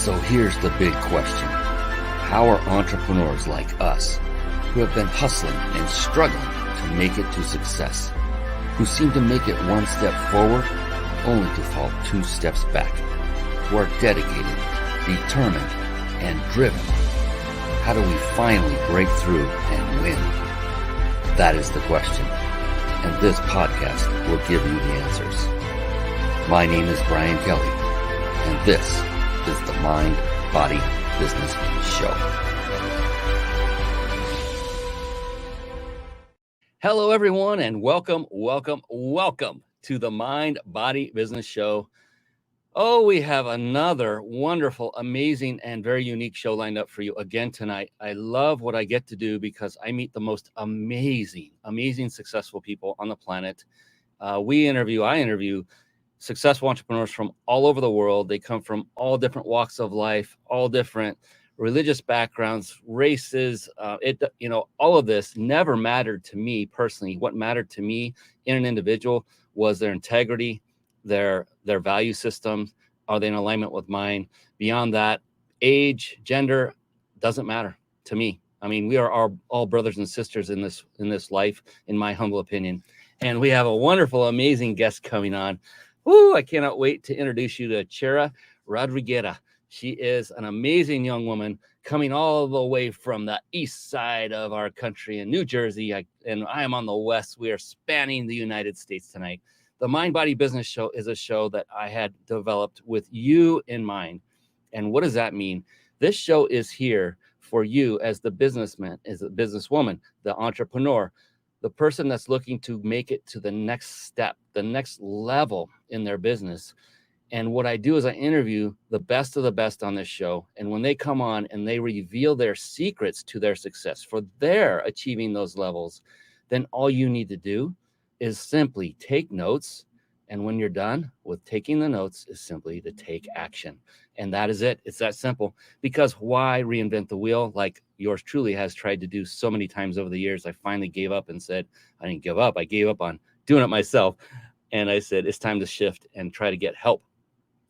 So here's the big question. How are entrepreneurs like us, who have been hustling and struggling to make it to success, who seem to make it one step forward only to fall 2 steps back, who are dedicated, determined, and driven? How do we finally break through and win? That is the question, and this podcast will give you the answers. My name is Brian Kelly, and this is the Mind, Body, Business Show. Hello, everyone, and welcome to the Mind, Body, Business Show. Oh, we have another wonderful, amazing, and very unique show lined up for you again tonight. I love what I get to do because I meet the most amazing, successful people on the planet. I interview successful entrepreneurs from all over the world. They come from all different walks of life, all different religious backgrounds, races. All of this never mattered to me personally. What mattered to me in an individual was their integrity, their value systems. Are they in alignment with mine? Beyond that, age, gender doesn't matter to me. I mean, we are all brothers and sisters in this life, in my humble opinion. And we have a wonderful, amazing guest coming on. Woo, I cannot wait to introduce you to Chara Rodriguera. She is an amazing young woman coming all the way from the east side of our country in New Jersey. I am on the west. We are spanning the United States tonight. The Mind Body Business Show is a show that I had developed with you in mind. And what does that mean? This show is here for you as the businessman, as a businesswoman, the entrepreneur, the person that's looking to make it to the next step, the next level in their business. And what I do is I interview the best of the best on this show. And when they come on and they reveal their secrets to their success for their achieving those levels, then all you need to do is simply take notes. And when you're done with taking the notes is simply to take action. And that is it. It's that simple. Because why reinvent the wheel like yours truly has tried to do so many times over the years? I finally gave up and said, I didn't give up. I gave up on doing it myself. And I said, it's time to shift and try to get help.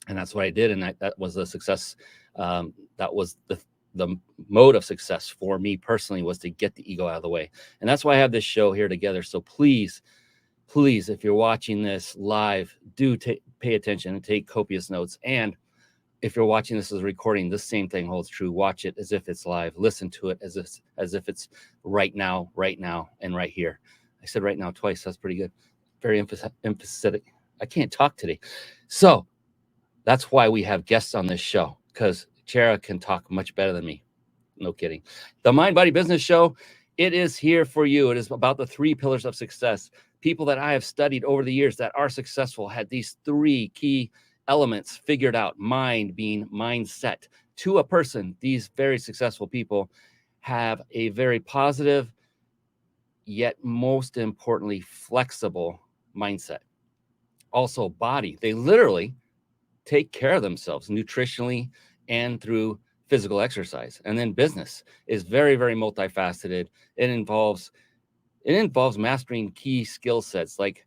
And that's what I did. And that was a success. That was the mode of success for me personally, was to get the ego out of the way. And that's why I have this show here together. So please, if you're watching this live, do pay attention and take copious notes. And if you're watching this as a recording, the same thing holds true. Watch it as if it's live. Listen to it as if it's right now, and right here. I said right now twice. That's pretty good. Very emphatic. I can't talk today. So that's why we have guests on this show, because Chara can talk much better than me. No kidding. The Mind Body Business Show, it is here for you. It is about the 3 pillars of success. People that I have studied over the years that are successful had these 3 key elements figured out. Mind being mindset. To a person, these very successful people have a very positive, yet most importantly, flexible mindset. Also, body. They literally take care of themselves nutritionally and through physical exercise. And then business is very, very multifaceted. It involves mastering key skill sets like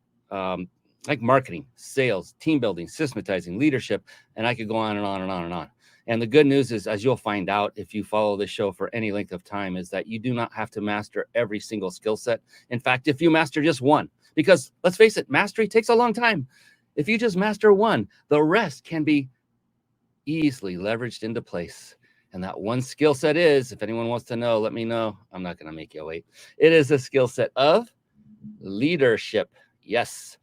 marketing, sales, team building, systematizing, leadership, and I could go on and on and on and on. And the good news is, as you'll find out if you follow this show for any length of time, is that you do not have to master every single skill set. In fact, if you master just one, because let's face it, mastery takes a long time. If you just master one, the rest can be easily leveraged into place. And that one skill set is, if anyone wants to know, let me know. I'm not going to make you wait. It is a skill set of leadership. Yes.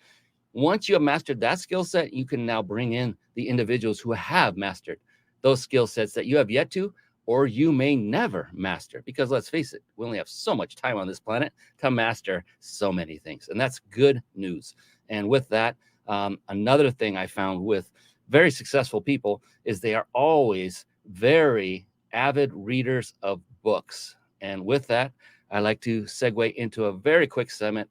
Once you have mastered that skill set, you can now bring in the individuals who have mastered those skill sets that you have yet to, or you may never master. Because let's face it, we only have so much time on this planet to master so many things. And that's good news. And with that, another thing I found with very successful people is they are always very avid readers of books. And with that, I like to segue into a very quick segment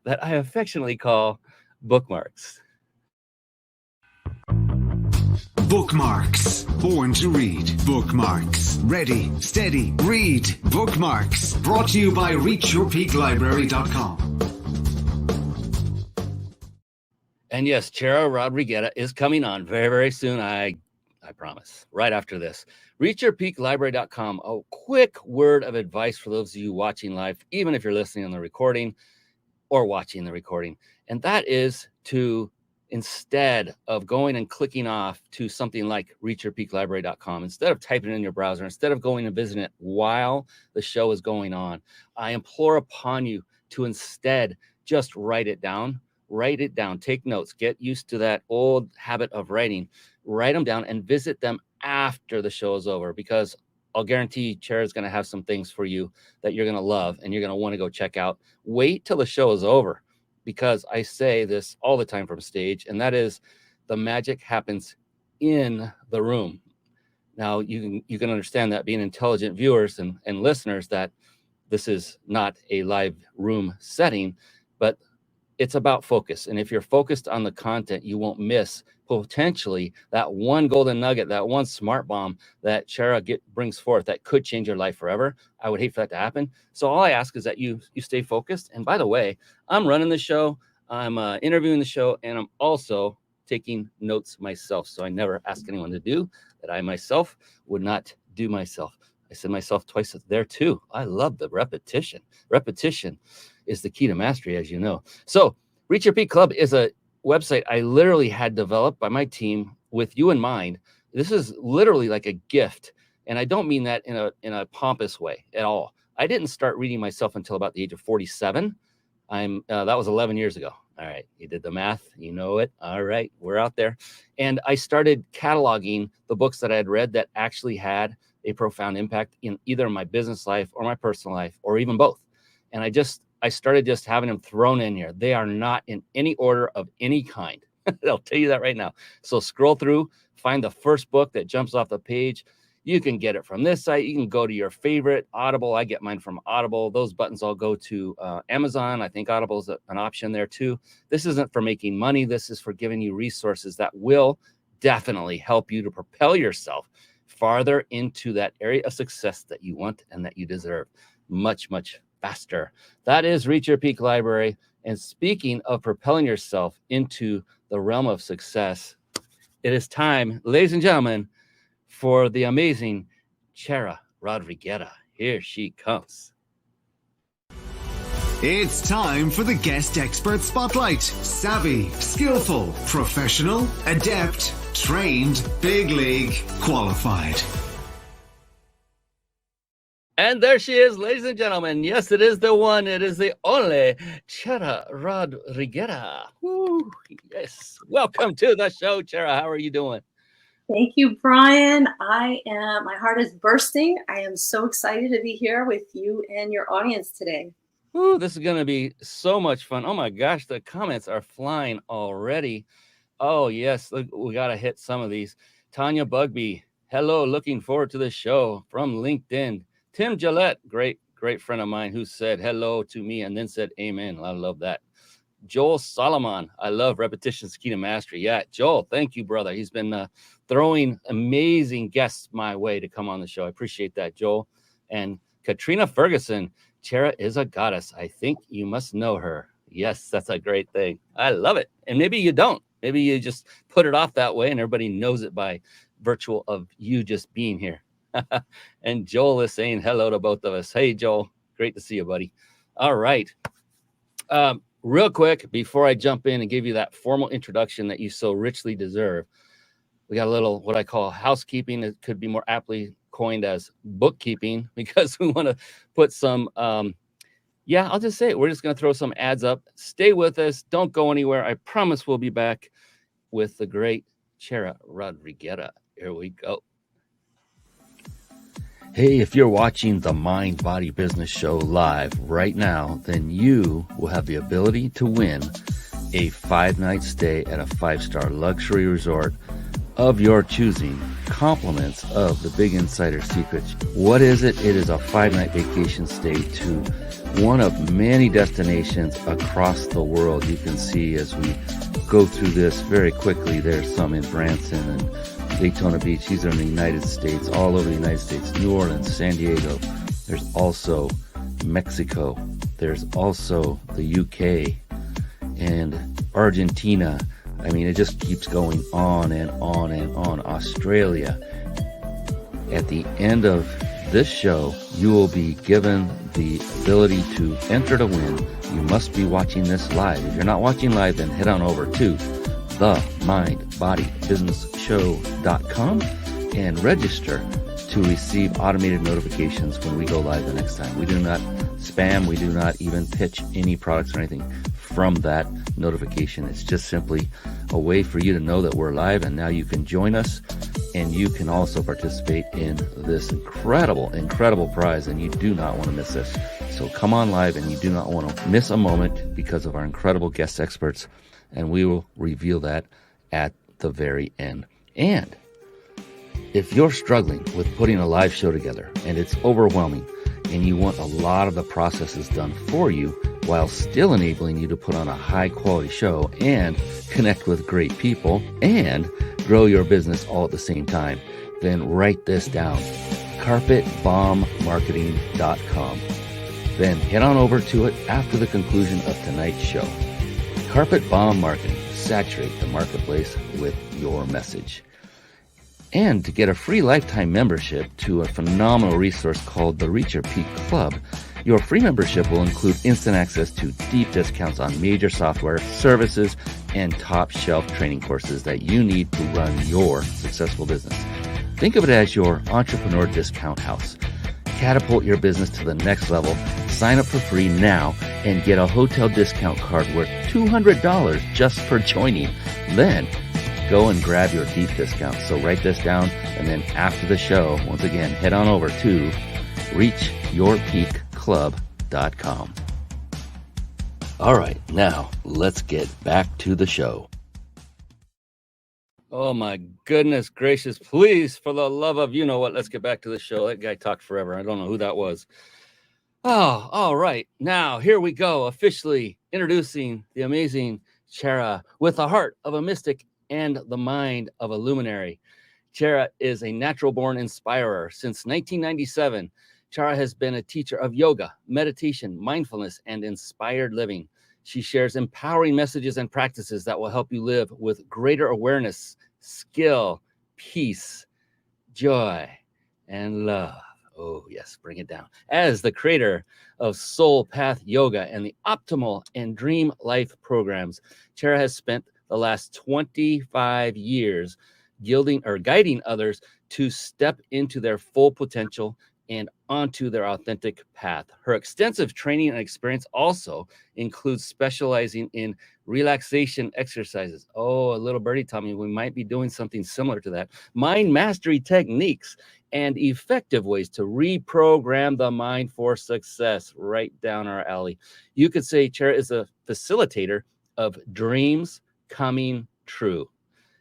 that I affectionately call Bookmarks. Bookmarks. Born to read. Bookmarks. Ready, steady, read. Bookmarks. Brought to you by reachyourpeaklibrary.com. And yes, Chara Rodriguera is coming on very, very soon. I I promise. Right after this, reachyourpeaklibrary.com. A quick word of advice for those of you watching live, even if you're listening on the recording or watching the recording. And that is to, instead of going and clicking off to something like reachyourpeaklibrary.com, instead of typing it in your browser, instead of going and visiting it while the show is going on, I implore upon you to instead just write it down. Write it down. Take notes. Get used to that old habit of writing. Write them down and visit them after the show is over, because I'll guarantee Chara is going to have some things for you that you're going to love and you're going to want to go check out. Wait till the show is over, because I say this all the time from stage, and that is the magic happens in the room. Now, you can understand that, being intelligent viewers and listeners, that this is not a live room setting, but it's about focus. And if you're focused on the content, you won't miss potentially that one golden nugget, that one smart bomb that Chara brings forth that could change your life forever. I would hate for that to happen. So all I ask is that you stay focused. And by the way, I'm running the show, I'm interviewing the show, and I'm also taking notes myself. So I never ask anyone to do that I myself would not do myself. I said myself twice there too. I love the repetition. Repetition is the key to mastery, as you know. So Reach Your Peak Club is a website I literally had developed by my team with you in mind. This is literally like a gift. And I don't mean that in a pompous way at all. I didn't start reading myself until about the age of 47. That was 11 years ago. All right. You did the math. You know it. All right. We're out there. And I started cataloging the books that I had read that actually had a profound impact in either my business life or my personal life, or even both. And I started just having them thrown in here. They are not in any order of any kind. I'll tell you that right now. So scroll through, find the first book that jumps off the page. You can get it from this site. You can go to your favorite Audible. I get mine from Audible. Those buttons all go to Amazon. I think Audible is an option there too. This isn't for making money. This is for giving you resources that will definitely help you to propel yourself farther into that area of success that you want and that you deserve much, much faster. That is Reach Your Peak Library. And speaking of propelling yourself into the realm of success, it is time, ladies and gentlemen, for the amazing Chara Rodriguera. Here she comes. It's time for the Guest Expert Spotlight. Savvy, skillful, professional, adept, trained, big league, qualified. And there she is, ladies and gentlemen. Yes, it is the one. It is the only Chara Rodriguera. Woo, yes. Welcome to the show, Chara. How are you doing? Thank you, Brian. My heart is bursting. I am so excited to be here with you and your audience today. Ooh, this is going to be so much fun. Oh my gosh, the comments are flying already. Oh yes, look, we got to hit some of these. Tanya Bugby, hello, looking forward to the show from LinkedIn. Tim Gillette, great friend of mine, who said hello to me and then said amen. I love that. Joel Solomon, I love repetition's key to mastery. Yeah, Joel, thank you, brother. He's been throwing amazing guests my way to come on the show. I appreciate that, Joel. And Katrina Ferguson, Chara is a goddess. I think you must know her. Yes, that's a great thing. I love it. And maybe you don't. Maybe you just put it off that way and everybody knows it by virtue of you just being here. And Joel is saying hello to both of us. Hey, Joel, great to see you, buddy. All right. Real quick, before I jump in and give you that formal introduction that you so richly deserve, we got a little what I call housekeeping. It could be more aptly coined as bookkeeping, because we want to put some, I'll just say it. We're just going to throw some ads up. Stay with us. Don't go anywhere. I promise we'll be back with the great Chara Rodriguera. Here we go. Hey, if you're watching the Mind Body Business Show live right now, then you will have the ability to win a 5-night stay at a 5-star luxury resort of your choosing, compliments of the Big Insider Secrets. What is it? It is a 5-night vacation stay to one of many destinations across the world. You can see as we go through this very quickly, there's some in Branson and Daytona Beach. These are in the United States, all over the United States, New Orleans, San Diego. There's also Mexico. There's also the UK and Argentina. I mean, it just keeps going on and on and on. Australia. At the end of this show, you will be given the ability to enter to win. You must be watching this live. If you're not watching live, then head on over to themindbodybusinessshow.com and register to receive automated notifications when we go live the next time. We do not spam. We do not even pitch any products or anything from that notification. It's just simply a way for you to know that we're live, and now you can join us, and you can also participate in this incredible prize, and you do not want to miss this. So come on live, and you do not want to miss a moment because of our incredible guest experts, and we will reveal that at the very end. And if you're struggling with putting a live show together and it's overwhelming, and you want a lot of the processes done for you while still enabling you to put on a high quality show and connect with great people and grow your business all at the same time, then write this down: carpetbombmarketing.com. Then head on over to it after the conclusion of tonight's show. Carpet Bomb Marketing. Saturate the marketplace with your message. And to get a free lifetime membership to a phenomenal resource called the Reach Your Peak Club, your free membership will include instant access to deep discounts on major software, services, and top shelf training courses that you need to run your successful business. Think of it as your entrepreneur discount house. Catapult your business to the next level. Sign up for free now and get a hotel discount card worth $200 just for joining. Then go and grab your deep discount. So write this down, and then after the show, once again, head on over to reachyourpeakclub.com. All right, now let's get back to the show. Oh my goodness gracious, please, for the love of you know what, let's get back to the show. That guy talked forever. I don't know who that was. Oh, all right. Now here we go, officially introducing the amazing Chara with the heart of a mystic and the mind of a luminary. Chara is a natural-born inspirer. Since 1997, Chara has been a teacher of yoga, meditation, mindfulness, and inspired living. She shares empowering messages and practices that will help you live with greater awareness, skill, peace, joy, and love. Oh, yes, bring it down. As the creator of Soul Path Yoga and the Optimal and Dream Life programs, Chara has spent the last 25 years guiding others to step into their full potential and onto their authentic path. Her extensive training and experience also includes specializing in relaxation exercises. Oh, a little birdie told me we might be doing something similar to that. Mind mastery techniques and effective ways to reprogram the mind for success. Right down our alley. You could say Chara is a facilitator of dreams coming true.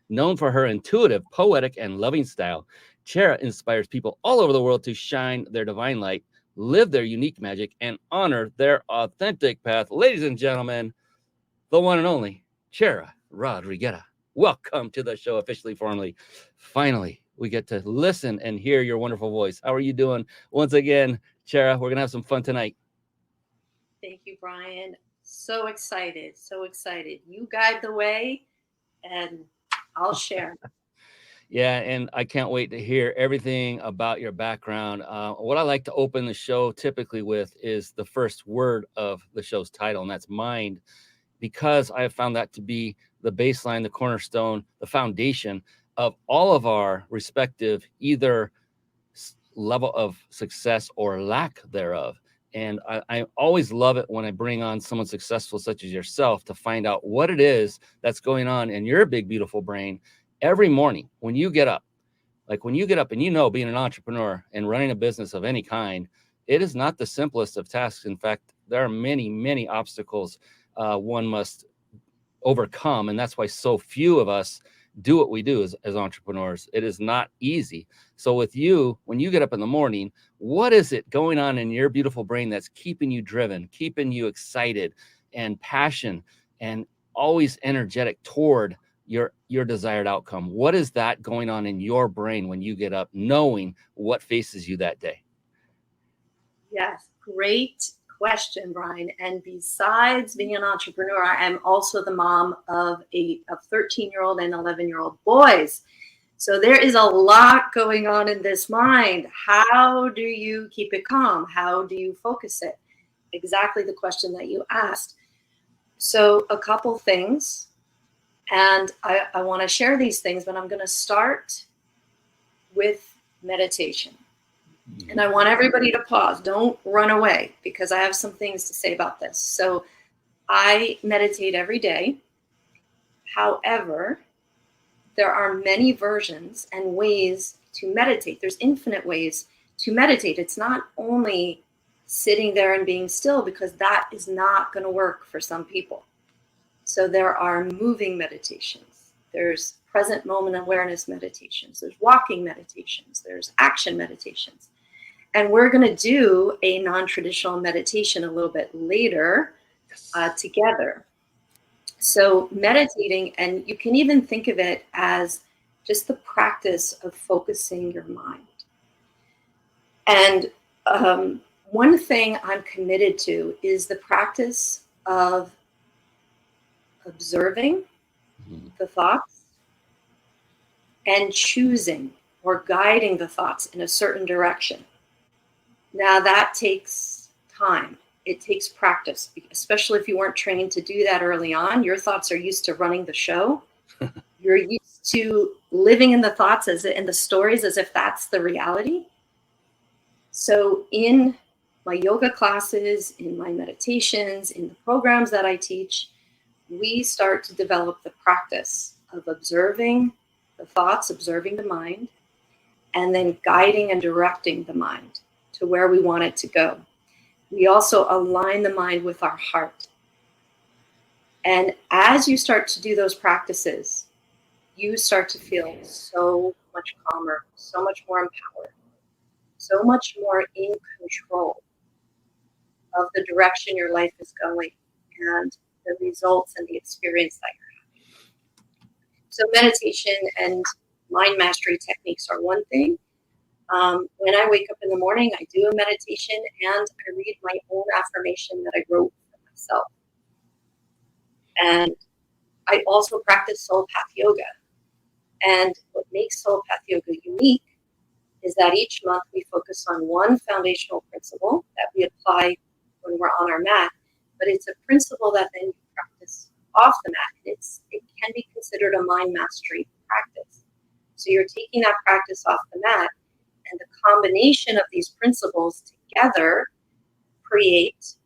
Known for her intuitive, poetic, and loving style, Chara inspires people all over the world to shine their divine light, live their unique magic, and honor their authentic path. Ladies and gentlemen, the one and only Chara Rodriguera. Welcome to the show, officially, formally. Finally, we get to listen and hear your wonderful voice. How are you doing? Once again, Chara, we're going to have some fun tonight. Thank you, Brian. So excited. You guide the way, and I'll share. Yeah, and I can't wait to hear everything about your background. What I like to open the show typically with is the first word of the show's title, and that's mind, because I have found that to be the baseline, the cornerstone, the foundation of all of our respective either level of success or lack thereof. And I always love it when I bring on someone successful such as yourself to find out what it is that's going on in your big, beautiful brain every morning when you get up. Like when you get up and being an entrepreneur and running a business of any kind, it is not the simplest of tasks. In fact, there are many, many obstacles one must overcome. And that's why so few of us do what we do as entrepreneurs. It is not easy. So with you, when you get up in the morning, what is it going on in your beautiful brain that's keeping you driven, keeping you excited and passion and always energetic toward your desired outcome? What is that going on in your brain when you get up, knowing what faces you that day? Yes, great question, Brian. And besides being an entrepreneur, I am also the mom of 13-year-old and 11-year-old boys. So there is a lot going on in this mind. How do you keep it calm? How do you focus it? Exactly the question that you asked. So a couple things, and I want to share these things, but I'm going to start with meditation. And I want everybody to pause. Don't run away, because I have some things to say about this. So I meditate every day. However, there are many versions and ways to meditate. There's infinite ways to meditate. It's not only sitting there and being still, because that is not going to work for some people. So there are moving meditations. There's present moment awareness meditations. There's walking meditations. There's action meditations. And we're going to do a non-traditional meditation a little bit later together. So meditating, and you can even think of it as just the practice of focusing your mind. And one thing I'm committed to is the practice of observing the thoughts and choosing or guiding the thoughts in a certain direction. Now that takes time. It takes practice, especially if you weren't trained to do that early on. Your thoughts are used to running the show. You're used to living in the thoughts in the stories as if that's the reality. So in my yoga classes, in my meditations, in the programs that I teach, we start to develop the practice of observing the thoughts, observing the mind, and then guiding and directing the mind to where we want it to go. We also align the mind with our heart. And as you start to do those practices, you start to feel so much calmer, so much more empowered, so much more in control of the direction your life is going and the results and the experience that you're having. So meditation and mind mastery techniques are one thing. When I wake up in the morning, I do a meditation and I read my own affirmation that I wrote for myself. And I also practice soul path yoga. And what makes soul path yoga unique is that each month we focus on one foundational principle that we apply when we're on our mat, but it's a principle that then you practice off the mat. It can be considered a mind mastery practice. So you're taking that practice off the mat, and the combination of these principles together create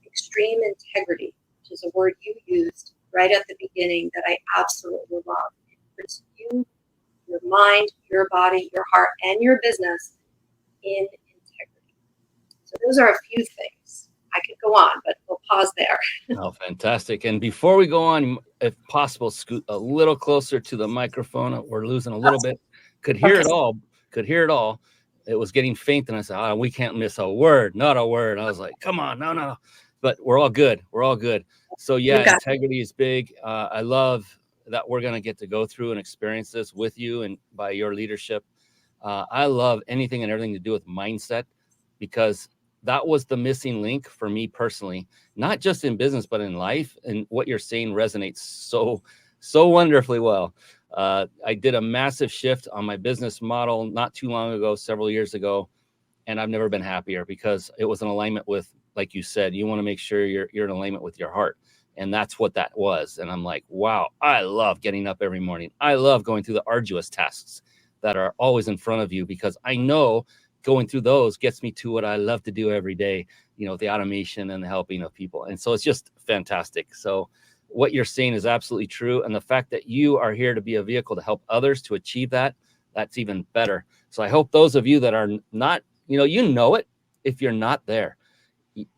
extreme integrity, which is a word you used right at the beginning that I absolutely love. It puts you, your mind, your body, your heart, and your business in integrity. So those are a few things. I could go on, but we'll pause there. Oh, fantastic. And before we go on, if possible, scoot a little closer to the microphone. We're losing a little bit. Could hear it all. It was getting faint, and I said, we can't miss a word, not a word. I was like, come on, no. But we're all good. So yeah, integrity is big. I love that we're going to get to go through and experience this with you and by your leadership. I love anything and everything to do with mindset, because that was the missing link for me personally, not just in business, but in life. And what you're saying resonates so wonderfully well. I did a massive shift on my business model not too long ago, several years ago, and I've never been happier, because it was in alignment with, like you said, you want to make sure you're in alignment with your heart. And that's what that was. And I'm like, wow, I love getting up every morning. I love going through the arduous tasks that are always in front of you, because I know going through those gets me to what I love to do every day, the automation and the helping of people. And so it's just fantastic. So what you're saying is absolutely true. And the fact that you are here to be a vehicle to help others to achieve that, that's even better. So I hope those of you that are not, it if you're not there.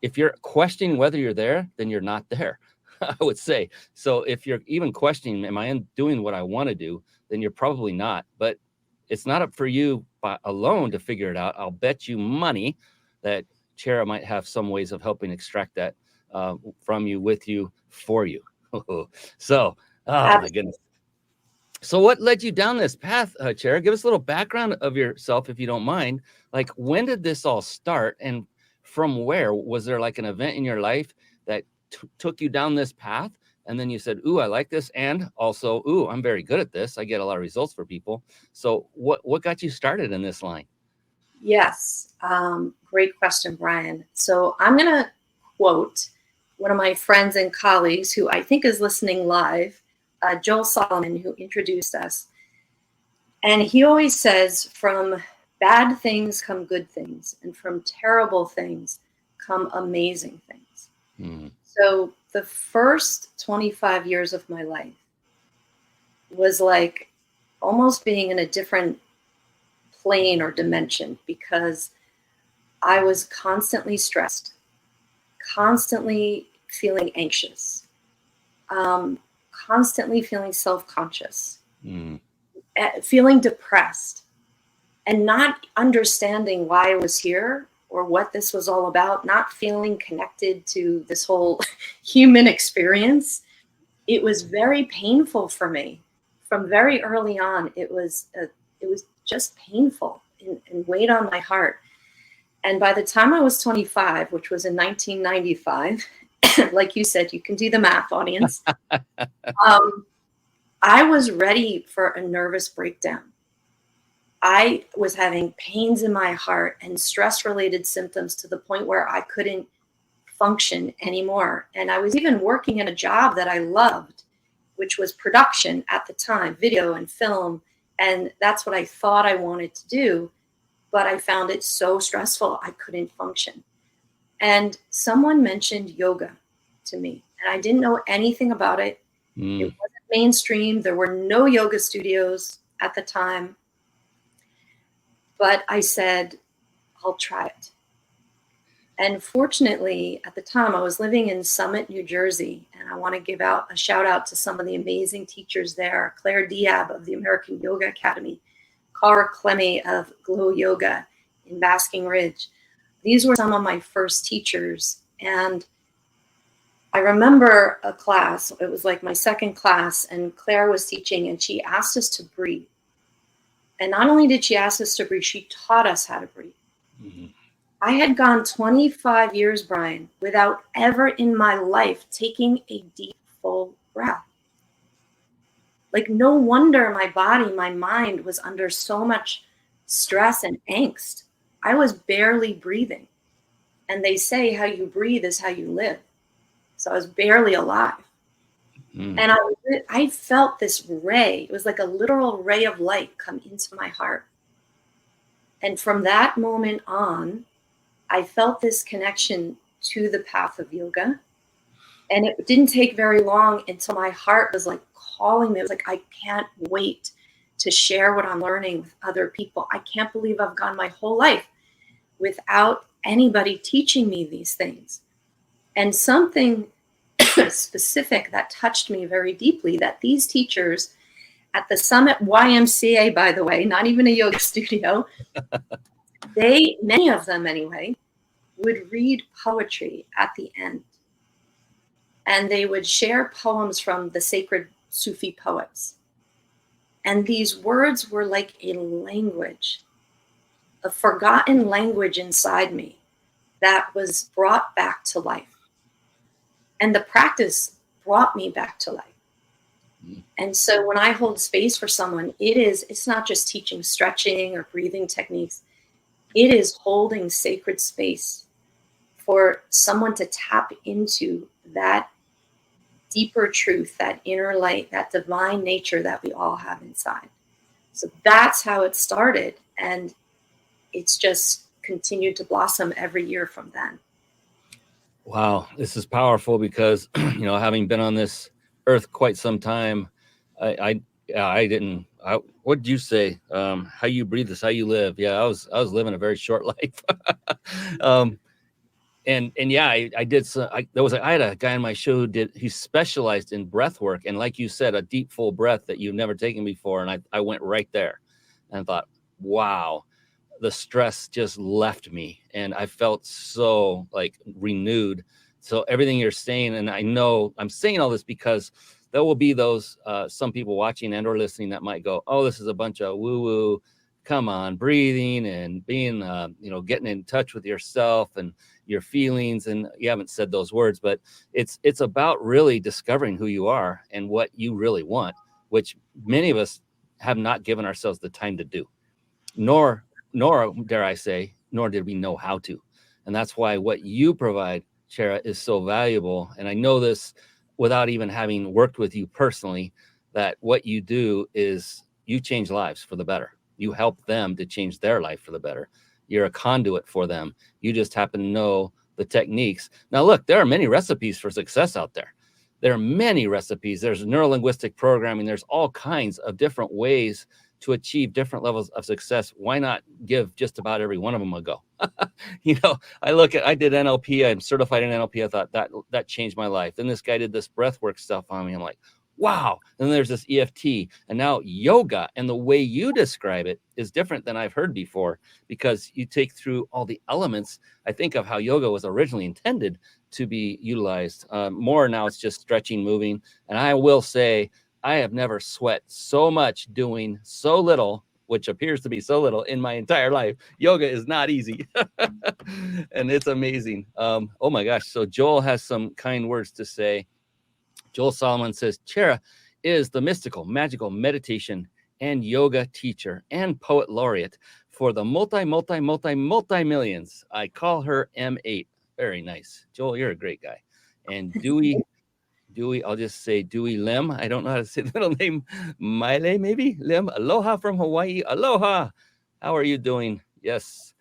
If you're questioning whether you're there, then you're not there, I would say. So if you're even questioning, am I doing what I want to do, then you're probably not. But it's not up for you alone to figure it out. I'll bet you money that Chara might have some ways of helping extract that from you, with you, for you. So, my goodness. So what led you down this path, Chara? Give us a little background of yourself, if you don't mind. Like, when did this all start? And from where? Was there like an event in your life that took you down this path? And then you said, ooh, I like this. And also, ooh, I'm very good at this. I get a lot of results for people. So what got you started in this line? Yes. Great question, Brian. So I'm going to quote one of my friends and colleagues who I think is listening live, Joel Solomon, who introduced us. And he always says, from bad things come good things, and from terrible things come amazing things. Mm. So the first 25 years of my life was like almost being in a different plane or dimension, because I was constantly stressed, constantly feeling anxious, constantly feeling self-conscious, feeling depressed, and not understanding why I was here or what this was all about, not feeling connected to this whole human experience. It was very painful for me. From very early on, it was just painful and weighed on my heart. And by the time I was 25, which was in 1995, like you said, you can do the math, audience, I was ready for a nervous breakdown. I was having pains in my heart and stress-related symptoms to the point where I couldn't function anymore. And I was even working in a job that I loved, which was production at the time, video and film. And that's what I thought I wanted to do. But I found it so stressful, I couldn't function. And someone mentioned yoga to me, and I didn't know anything about it. It wasn't mainstream. There were no yoga studios at the time. But I said, I'll try it. And fortunately, at the time, I was living in Summit, New Jersey, and I want to give out a shout out to some of the amazing teachers there: Claire Diab of the American Yoga Academy, Cara Clemme of Glow Yoga in Basking Ridge. These were some of my first teachers. And I remember a class, it was like my second class, and Claire was teaching, and she asked us to breathe. And not only did she ask us to breathe, she taught us how to breathe. Mm-hmm. I had gone 25 years, Brian, without ever in my life taking a deep, full breath. Like, no wonder my body, my mind was under so much stress and angst. I was barely breathing. And they say how you breathe is how you live. So I was barely alive. And I felt this ray. It was like a literal ray of light come into my heart. And from that moment on, I felt this connection to the path of yoga. And it didn't take very long until my heart was like calling me. It was like, I can't wait to share what I'm learning with other people. I can't believe I've gone my whole life without anybody teaching me these things. And something specific that touched me very deeply, that these teachers at the Summit YMCA, by the way, not even a yoga studio, many of them anyway, would read poetry at the end. And they would share poems from the sacred Sufi poets. And these words were like a language, a forgotten language inside me that was brought back to life. And the practice brought me back to life. And so when I hold space for someone, it's not just teaching stretching or breathing techniques. It is holding sacred space for someone to tap into that deeper truth, that inner light, that divine nature that we all have inside. So that's how it started. And it's just continued to blossom every year from then. Wow, this is powerful because, having been on this earth quite some time, what did you say? How you breathe is how you live. Yeah, I was living a very short life. I did. I had a guy on my show he specialized in breath work. And like you said, a deep, full breath that you've never taken before. And I went right there and thought, wow, the stress just left me. And I felt so renewed. So everything you're saying, and I know I'm saying all this because there will be those, some people watching and or listening that might go, oh, this is a bunch of woo woo. Come on, breathing and being, getting in touch with yourself. And, your feelings, and you haven't said those words, but it's about really discovering who you are and what you really want, which many of us have not given ourselves the time to do, nor dare I say, nor did we know how to. And that's why what you provide, Chara, is so valuable. And I know this without even having worked with you personally, that what you do is you change lives for the better. You help them to change their life for the better. You're a conduit for them. You just happen to know the techniques. Now, look, there are many recipes for success out there. There are many recipes. There's neurolinguistic programming. There's all kinds of different ways to achieve different levels of success. Why not give just about every one of them a go? I did NLP. I'm certified in NLP. I thought that changed my life. Then this guy did this breath work stuff on me. I'm like, wow. And then there's this EFT, and now yoga. And the way you describe it is different than I've heard before, because you take through all the elements, I think, of how yoga was originally intended to be utilized. More now it's just stretching, moving. And I will say, I have never sweat so much doing so little, which appears to be so little, in my entire life. Yoga is not easy. And it's amazing. Oh my gosh. So Joel has some kind words to say. Joel Solomon says, Chara is the mystical, magical meditation and yoga teacher and poet laureate for the multi-millions. I call her M8. Very nice. Joel, you're a great guy. And Dewey, I'll just say Dewey Lim. I don't know how to say the middle name. Miley, maybe? Lim. Aloha from Hawaii. Aloha. How are you doing? Yes.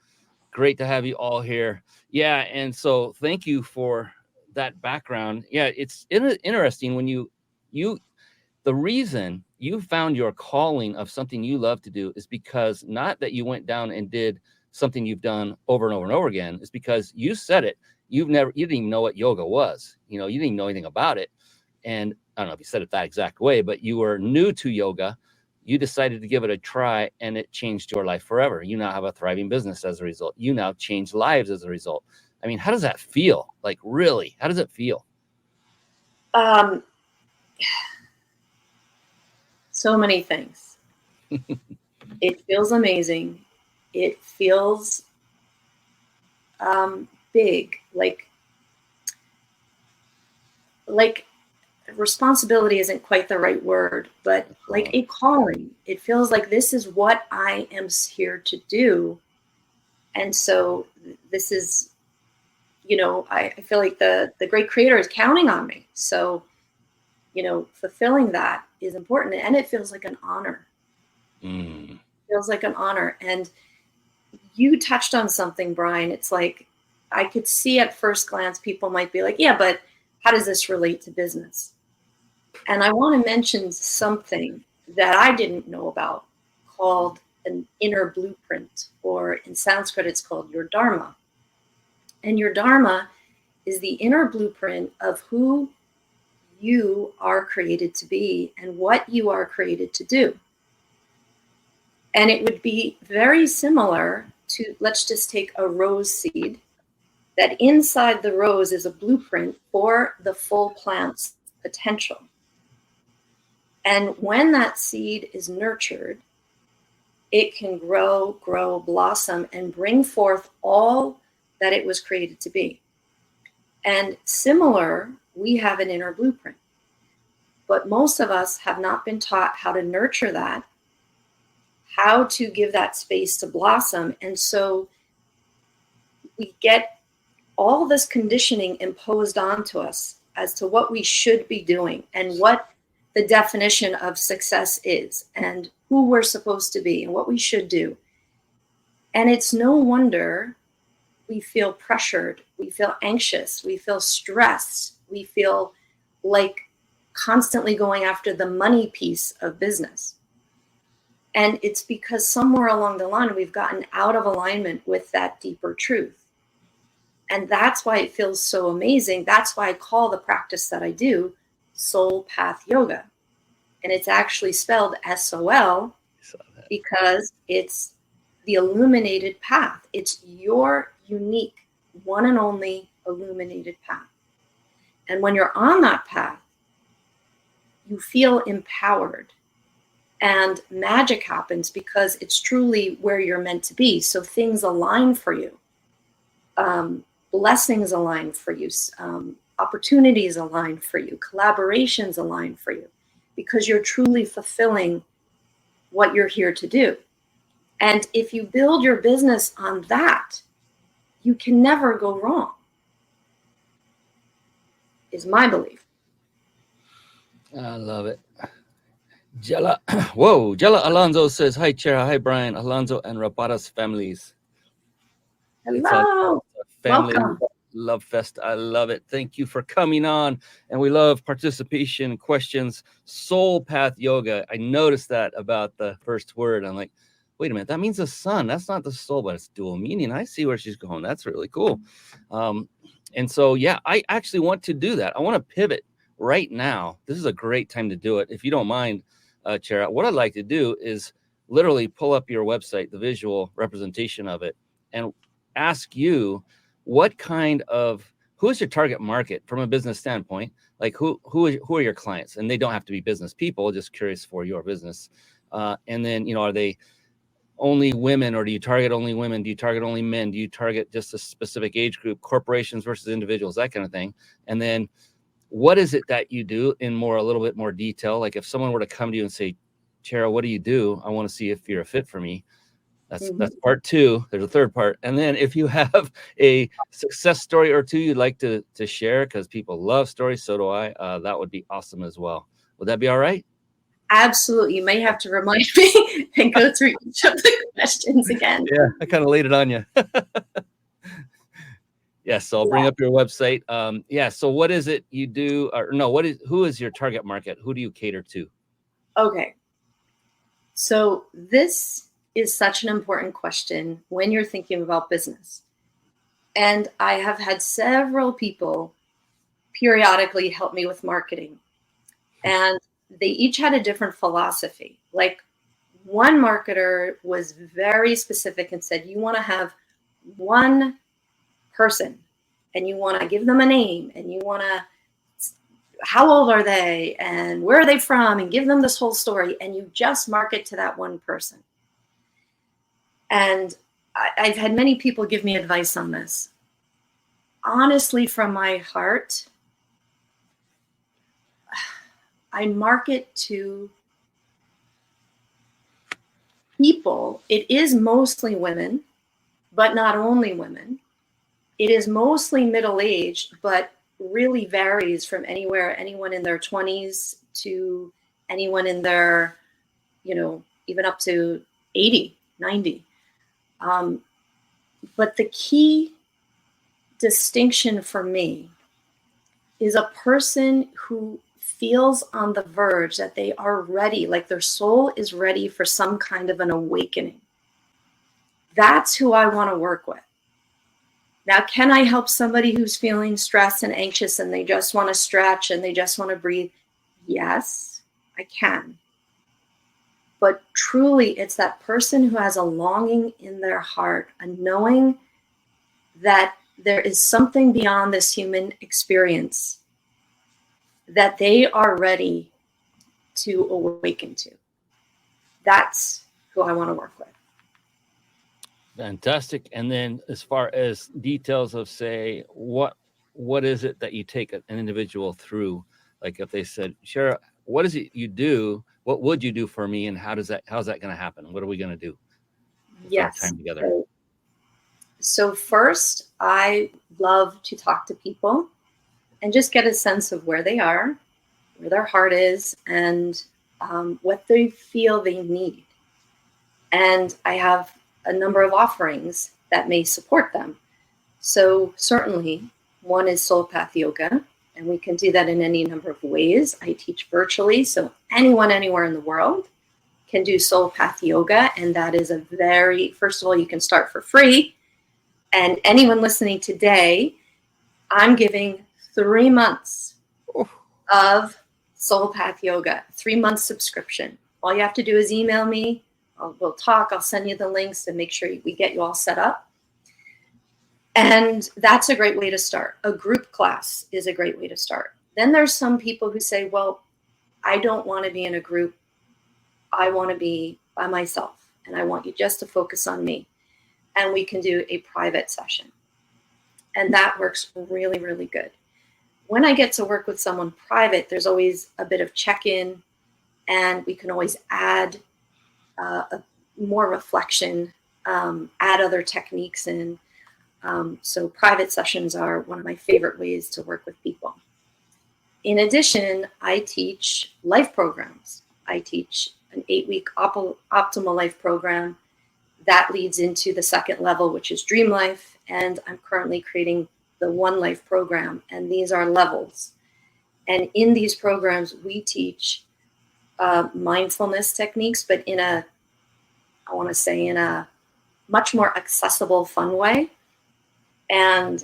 Great to have you all here. Yeah. And so thank you for that background. Yeah. It's interesting when the reason you found your calling of something you love to do is because not that you went down and did something you've done over and over and over again. It's because you said it. You didn't even know what yoga was. You didn't even know anything about it. And I don't know if you said it that exact way, but you were new to yoga. You decided to give it a try, and it changed your life forever. You now have a thriving business as a result. You now change lives as a result. I mean, how does that feel? Like, really, how does it feel? So many things. It feels amazing. It feels big, like responsibility isn't quite the right word, but like a calling. It feels like this is what I am here to do. And so this is, I feel like the great creator is counting on me. So, fulfilling that is important. And it feels like an honor. It feels like an honor. And you touched on something, Brian. It's like, I could see at first glance, people might be like, yeah, but how does this relate to business? And I want to mention something that I didn't know about called an inner blueprint, or in Sanskrit, it's called your dharma. And your dharma is the inner blueprint of who you are created to be and what you are created to do. And it would be very similar to, let's just take a rose seed, that inside the rose is a blueprint for the full plant's potential. And when that seed is nurtured, it can grow, blossom, and bring forth all that it was created to be. And similar, we have an inner blueprint. But most of us have not been taught how to nurture that, how to give that space to blossom. And so we get all this conditioning imposed onto us as to what we should be doing and what the definition of success is and who we're supposed to be and what we should do. And it's no wonder we feel pressured, we feel anxious, we feel stressed, we feel like constantly going after the money piece of business. And it's because somewhere along the line, we've gotten out of alignment with that deeper truth. And that's why it feels so amazing. That's why I call the practice that I do Soul Path Yoga. And it's actually spelled SOL because it's the illuminated path. It's your unique, one and only illuminated path. And when you're on that path, you feel empowered and magic happens because it's truly where you're meant to be. So things align for you. blessings align for you, opportunities align for you, collaborations align for you, because you're truly fulfilling what you're here to do. And if you build your business on that, you can never go wrong, is my belief. I love it. Jella, whoa, Jella Alonso says, hi, Chara, hi, Brian, Alonso, and Rapata's families. Hello. It's a family Welcome. love fest. I love it. Thank you for coming on. And we love participation, questions, soul path yoga. I noticed that about the first word. I'm like, wait a minute, that means the sun. That's not the soul, but it's dual meaning. I see where she's going. That's really cool. And so, yeah, I actually want to do that. I want to pivot right now. This is a great time to do it. If you don't mind, Chara, what I'd like to do is literally pull up your website, the visual representation of it, and ask you what kind of, who is your target market from a business standpoint? Like who are your clients? And they don't have to be business people, just curious for your business. And then, are they only women, or do you target only women? Do you target only men? Do you target just a specific age group, corporations versus individuals, that kind of thing? And then what is it that you do in a little bit more detail? Like if someone were to come to you and say, Chara, what do you do? I want to see if you're a fit for me. That's part two. There's a third part. And then if you have a success story or two you'd like to share, because people love stories, so do I, that would be awesome as well. Would that be all right? Absolutely. You may have to remind me and go through each of the questions again. Yeah, I kind of laid it on you. Yes, so I'll bring up your website. So what is it you do? Or no, who is your target market? Who do you cater to? Okay. So this is such an important question when you're thinking about business. And I have had several people periodically help me with marketing. And they each had a different philosophy. Like one marketer was very specific and said, you want to have one person and you want to give them a name and you want to, how old are they and where are they from, and give them this whole story, and you just market to that one person. And I've had many people give me advice on this. Honestly, from my heart, I market to people. It is mostly women, but not only women. It is mostly middle-aged, but really varies from anyone in their 20s to anyone in their, even up to 80, 90. But the key distinction for me is a person who feels on the verge that they are ready, like their soul is ready for some kind of an awakening. That's who I want to work with. Now, can I help somebody who's feeling stressed and anxious and they just want to stretch and they just want to breathe? Yes, I can. But truly, it's that person who has a longing in their heart, a knowing that there is something beyond this human experience that they are ready to awaken to. That's who I want to work with. Fantastic. And then as far as details of, say, what is it that you take an individual through? Like if they said, Chara, what is it you do? What would you do for me? And how's that going to happen? What are we going to do? Yes. Time together. So first, I love to talk to people and just get a sense of where they are, where their heart is, and what they feel they need. And I have a number of offerings that may support them. So certainly, one is Soul Path Yoga, and we can do that in any number of ways. I teach virtually, so anyone anywhere in the world can do Soul Path Yoga, and that is first of all, you can start for free. And anyone listening today, I'm giving 3 months of Soul Path Yoga, 3-month subscription. All you have to do is email me. We'll talk. I'll send you the links to make sure we get you all set up. And that's a great way to start. A group class is a great way to start. Then there's some people who say, well, I don't want to be in a group. I want to be by myself, and I want you just to focus on me. And we can do a private session. And that works really, really good. When I get to work with someone private, there's always a bit of check-in, and we can always add more reflection, add other techniques in. So private sessions are one of my favorite ways to work with people. In addition, I teach life programs. I teach an 8-week optimal life program that leads into the second level, which is dream life. And I'm currently creating the One Life program. And these are levels. And in these programs, we teach mindfulness techniques, but in a much more accessible, fun way. And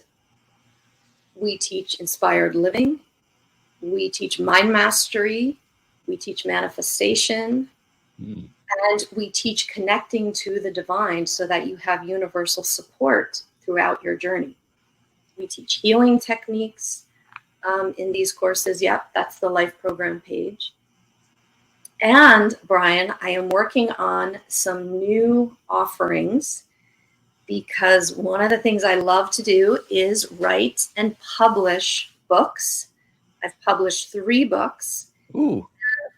we teach inspired living. We teach mind mastery. We teach manifestation. And we teach connecting to the divine so that you have universal support throughout your journey. We teach healing techniques in these courses. Yep, that's the life program page. And Brian, I am working on some new offerings, because one of the things I love to do is write and publish books. I've published 3 books. Ooh.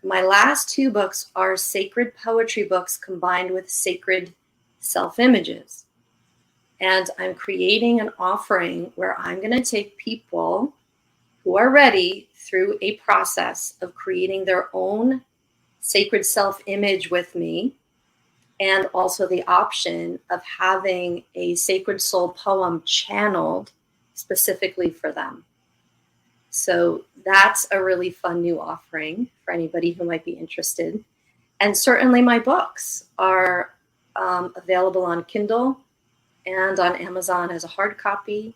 My last 2 books are sacred poetry books combined with sacred self-images. And I'm creating an offering where I'm going to take people who are ready through a process of creating their own sacred self-image with me, and also the option of having a sacred soul poem channeled specifically for them. So that's a really fun new offering for anybody who might be interested. And certainly my books are available on Kindle and on Amazon as a hard copy.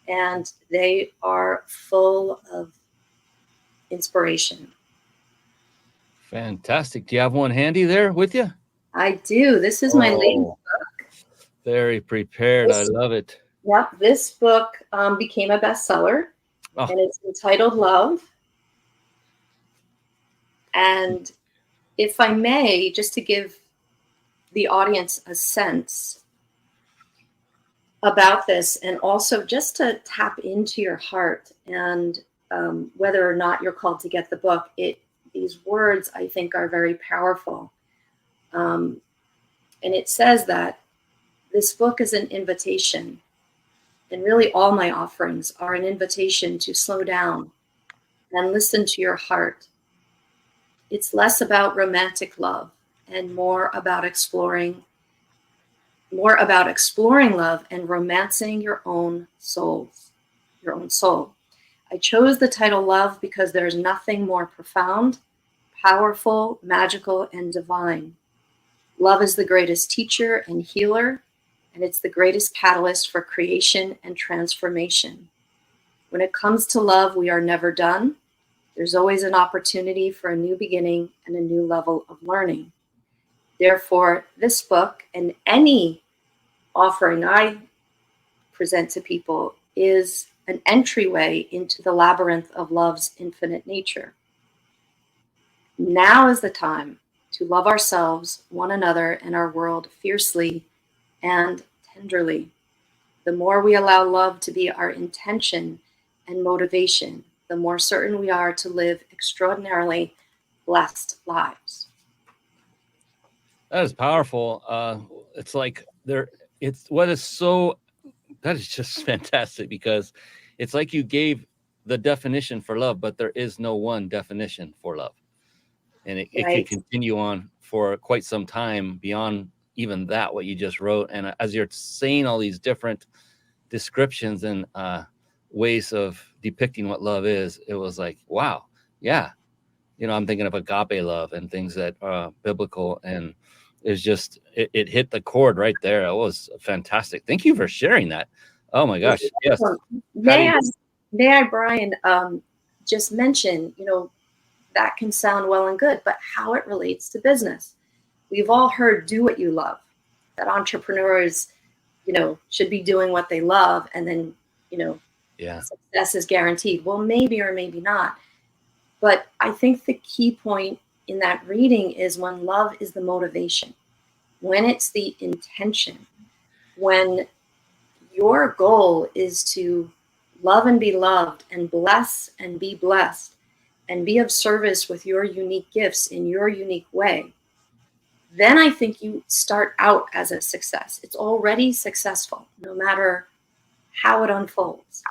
And they are full of inspiration. Fantastic. Do you have one handy there with you? I do. This is my latest book. Very prepared. I love it. Yep. This book became a bestseller. Oh. And it's entitled Love. And if I may, just to give the audience a sense about this, and also just to tap into your heart, and whether or not you're called to get the book, these words, I think, are very powerful. And it says that this book is an invitation. And really all my offerings are an invitation to slow down and listen to your heart. It's less about romantic love and more about exploring love and romancing your own soul. I chose the title Love because there's nothing more profound, powerful, magical, and divine. Love is the greatest teacher and healer, and it's the greatest catalyst for creation and transformation. When it comes to love, we are never done. There's always an opportunity for a new beginning and a new level of learning. Therefore, this book and any offering I present to people is an entryway into the labyrinth of love's infinite nature. Now is the time to love ourselves, one another, and our world fiercely and tenderly. The more we allow love to be our intention and motivation, the more certain we are to live extraordinarily blessed lives. That is powerful. It's like that is just fantastic, because it's like you gave the definition for love, but there is no one definition for love. And it could continue on for quite some time beyond even that, what you just wrote. And as you're saying all these different descriptions and ways of depicting what love is, it was like, wow, yeah. I'm thinking of agape love and things that are biblical, and it's just, it hit the chord right there. It was fantastic. Thank you for sharing that. Oh my gosh. Yes. May I, Brian, just mention, that can sound well and good, but how it relates to business. We've all heard do what you love, that entrepreneurs, should be doing what they love, and then, success is guaranteed. Well, maybe or maybe not. But I think the key point in that reading is when love is the motivation, when it's the intention, when your goal is to love and be loved, and bless and be blessed, and be of service with your unique gifts in your unique way, then I think you start out as a success. It's already successful, no matter how it unfolds.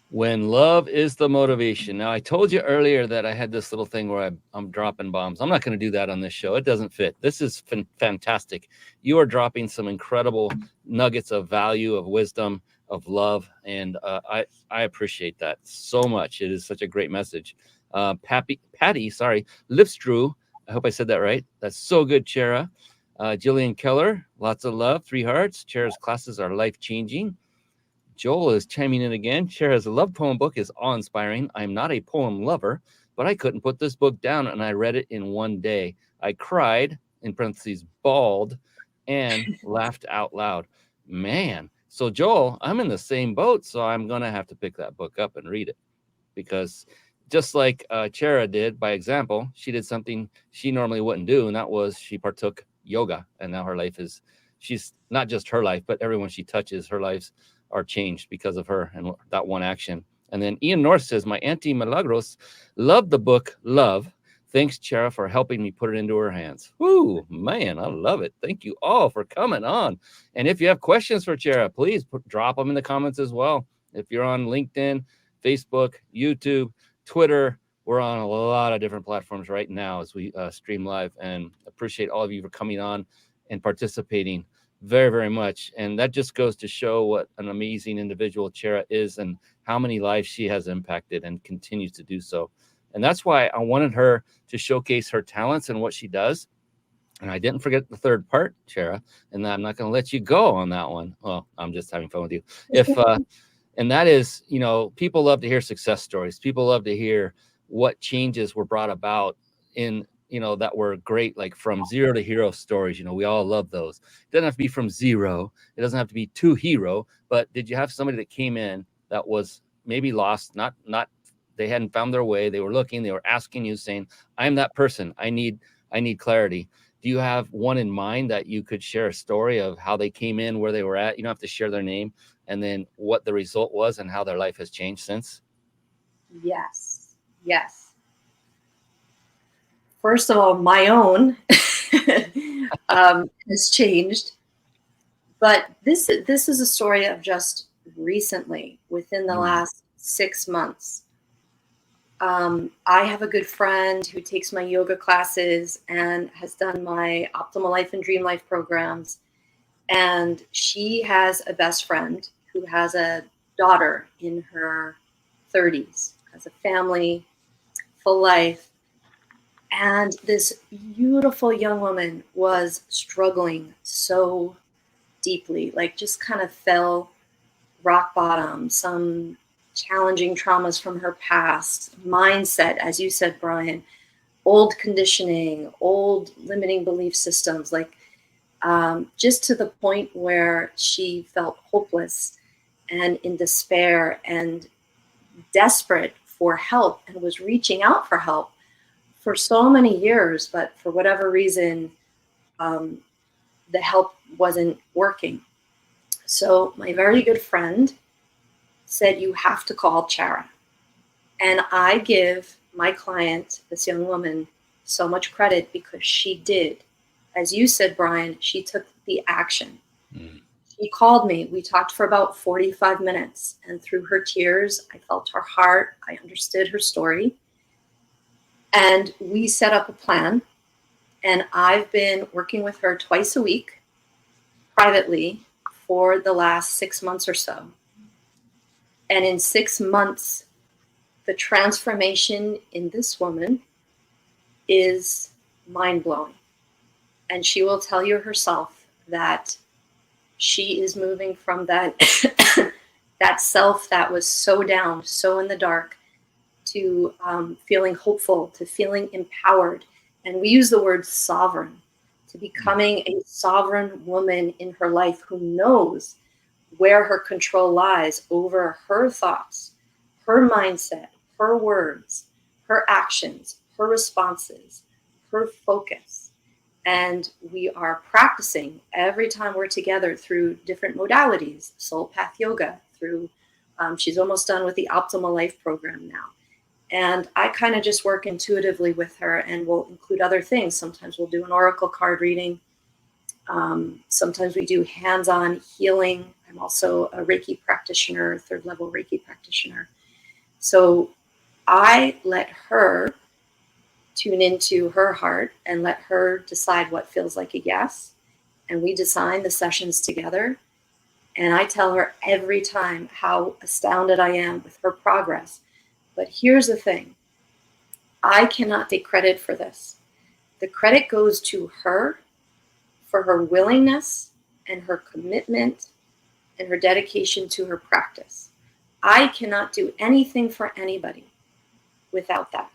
When love is the motivation. Now, I told you earlier that I had this little thing where I'm dropping bombs. I'm not going to do that on this show. It doesn't fit. This is fantastic. You are dropping some incredible nuggets of value, of wisdom, of love, and I appreciate that so much. It is such a great message. Patty, Lipstrew, I hope I said that right. That's so good, Chara. Jillian Keller, lots of love, 3 hearts. Chara's classes are life-changing. Joel is chiming in again. Chara's love poem book is awe-inspiring. I'm not a poem lover, but I couldn't put this book down, and I read it in one day. I cried, in parentheses, bawled, and laughed out loud. Man. So, Joel, I'm in the same boat, so I'm going to have to pick that book up and read it, because just like Chara did, by example, she did something she normally wouldn't do, and that was she partook yoga, and now her life is, she's not just her life, but everyone she touches, her lives are changed because of her and that one action. And then Ian North says, my Auntie Milagros loved the book Love. Thanks, Chara, for helping me put it into her hands. Woo, man, I love it. Thank you all for coming on. And if you have questions for Chara, please drop them in the comments as well. If you're on LinkedIn, Facebook, YouTube, Twitter, we're on a lot of different platforms right now as we stream live, and appreciate all of you for coming on and participating very, very much. And that just goes to show what an amazing individual Chara is and how many lives she has impacted and continues to do so. And that's why I wanted her to showcase her talents and what she does. And I didn't forget the third part, Chara, and I'm not going to let you go on that one. Well, I'm just having fun with you. And that is, you know, people love to hear success stories. People love to hear what changes were brought about in, you know, that were great, like from zero to hero stories. You know, we all love those. It doesn't have to be from zero. It doesn't have to be to hero. But did you have somebody that came in that was maybe lost, not they hadn't found their way. They were looking, they were asking you, saying, I'm that person. I need clarity. Do you have one in mind that you could share a story of how they came in, where they were at? You don't have to share their name, and then what the result was and how their life has changed since? Yes. First of all, my own has changed. But this is a story of just recently, within the last 6 months. I have a good friend who takes my yoga classes and has done my Optimal Life and Dream Life programs. And she has a best friend who has a daughter in her 30s, has a family, full life. And this beautiful young woman was struggling so deeply, like just kind of fell rock bottom, some challenging traumas from her past, mindset, as you said, Brian, old conditioning, old limiting belief systems, like just to the point where she felt hopeless and in despair and desperate for help, and was reaching out for help for so many years, but for whatever reason, the help wasn't working. So my very good friend said, you have to call Chara. And I give my client, this young woman, so much credit because she did. As you said, Brian, she took the action. She called me. We talked for about 45 minutes. And through her tears, I felt her heart. I understood her story. And we set up a plan. And I've been working with her twice a week, privately, for the last 6 months or so. And in 6 months, the transformation in this woman is mind-blowing. And she will tell you herself that she is moving from that that self that was so down, so in the dark, to feeling hopeful, to feeling empowered. And we use the word sovereign, to becoming a sovereign woman in her life who knows where her control lies over her thoughts, her mindset, her words, her actions, her responses, her focus. And we are practicing every time we're together through different modalities, soul path yoga, through, she's almost done with the Optimal Life program now. And I kind of just work intuitively with her, and we'll include other things. Sometimes we'll do an oracle card reading. Sometimes we do hands-on healing. I'm also a Reiki practitioner, third level Reiki practitioner. So I let her tune into her heart and let her decide what feels like a yes. And we design the sessions together. And I tell her every time how astounded I am with her progress. But here's the thing. I cannot take credit for this. The credit goes to her for her willingness and her commitment and her dedication to her practice. I cannot do anything for anybody without that.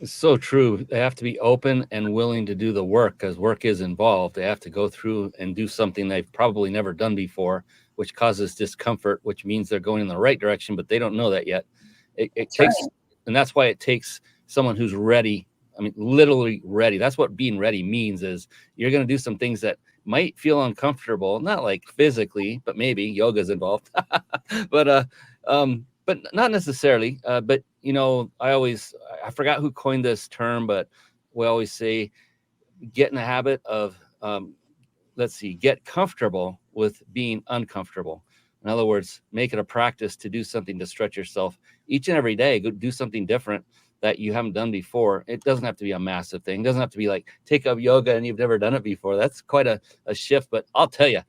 It's so true. They have to be open and willing to do the work, because work is involved. They have to go through and do something they've probably never done before, which causes discomfort, which means they're going in the right direction, but they don't know that yet. It takes, right. And that's why it takes someone who's ready. I mean, literally ready. That's what being ready means, is you're going to do some things that might feel uncomfortable, not like physically, but maybe yoga's involved, but not necessarily. But you know, I forgot who coined this term, but we always say, get in the habit of, get comfortable with being uncomfortable. In other words, make it a practice to do something to stretch yourself each and every day. Go do something different that you haven't done before. It doesn't have to be a massive thing. It doesn't have to be like take up yoga and you've never done it before. That's quite a shift. But I'll tell you,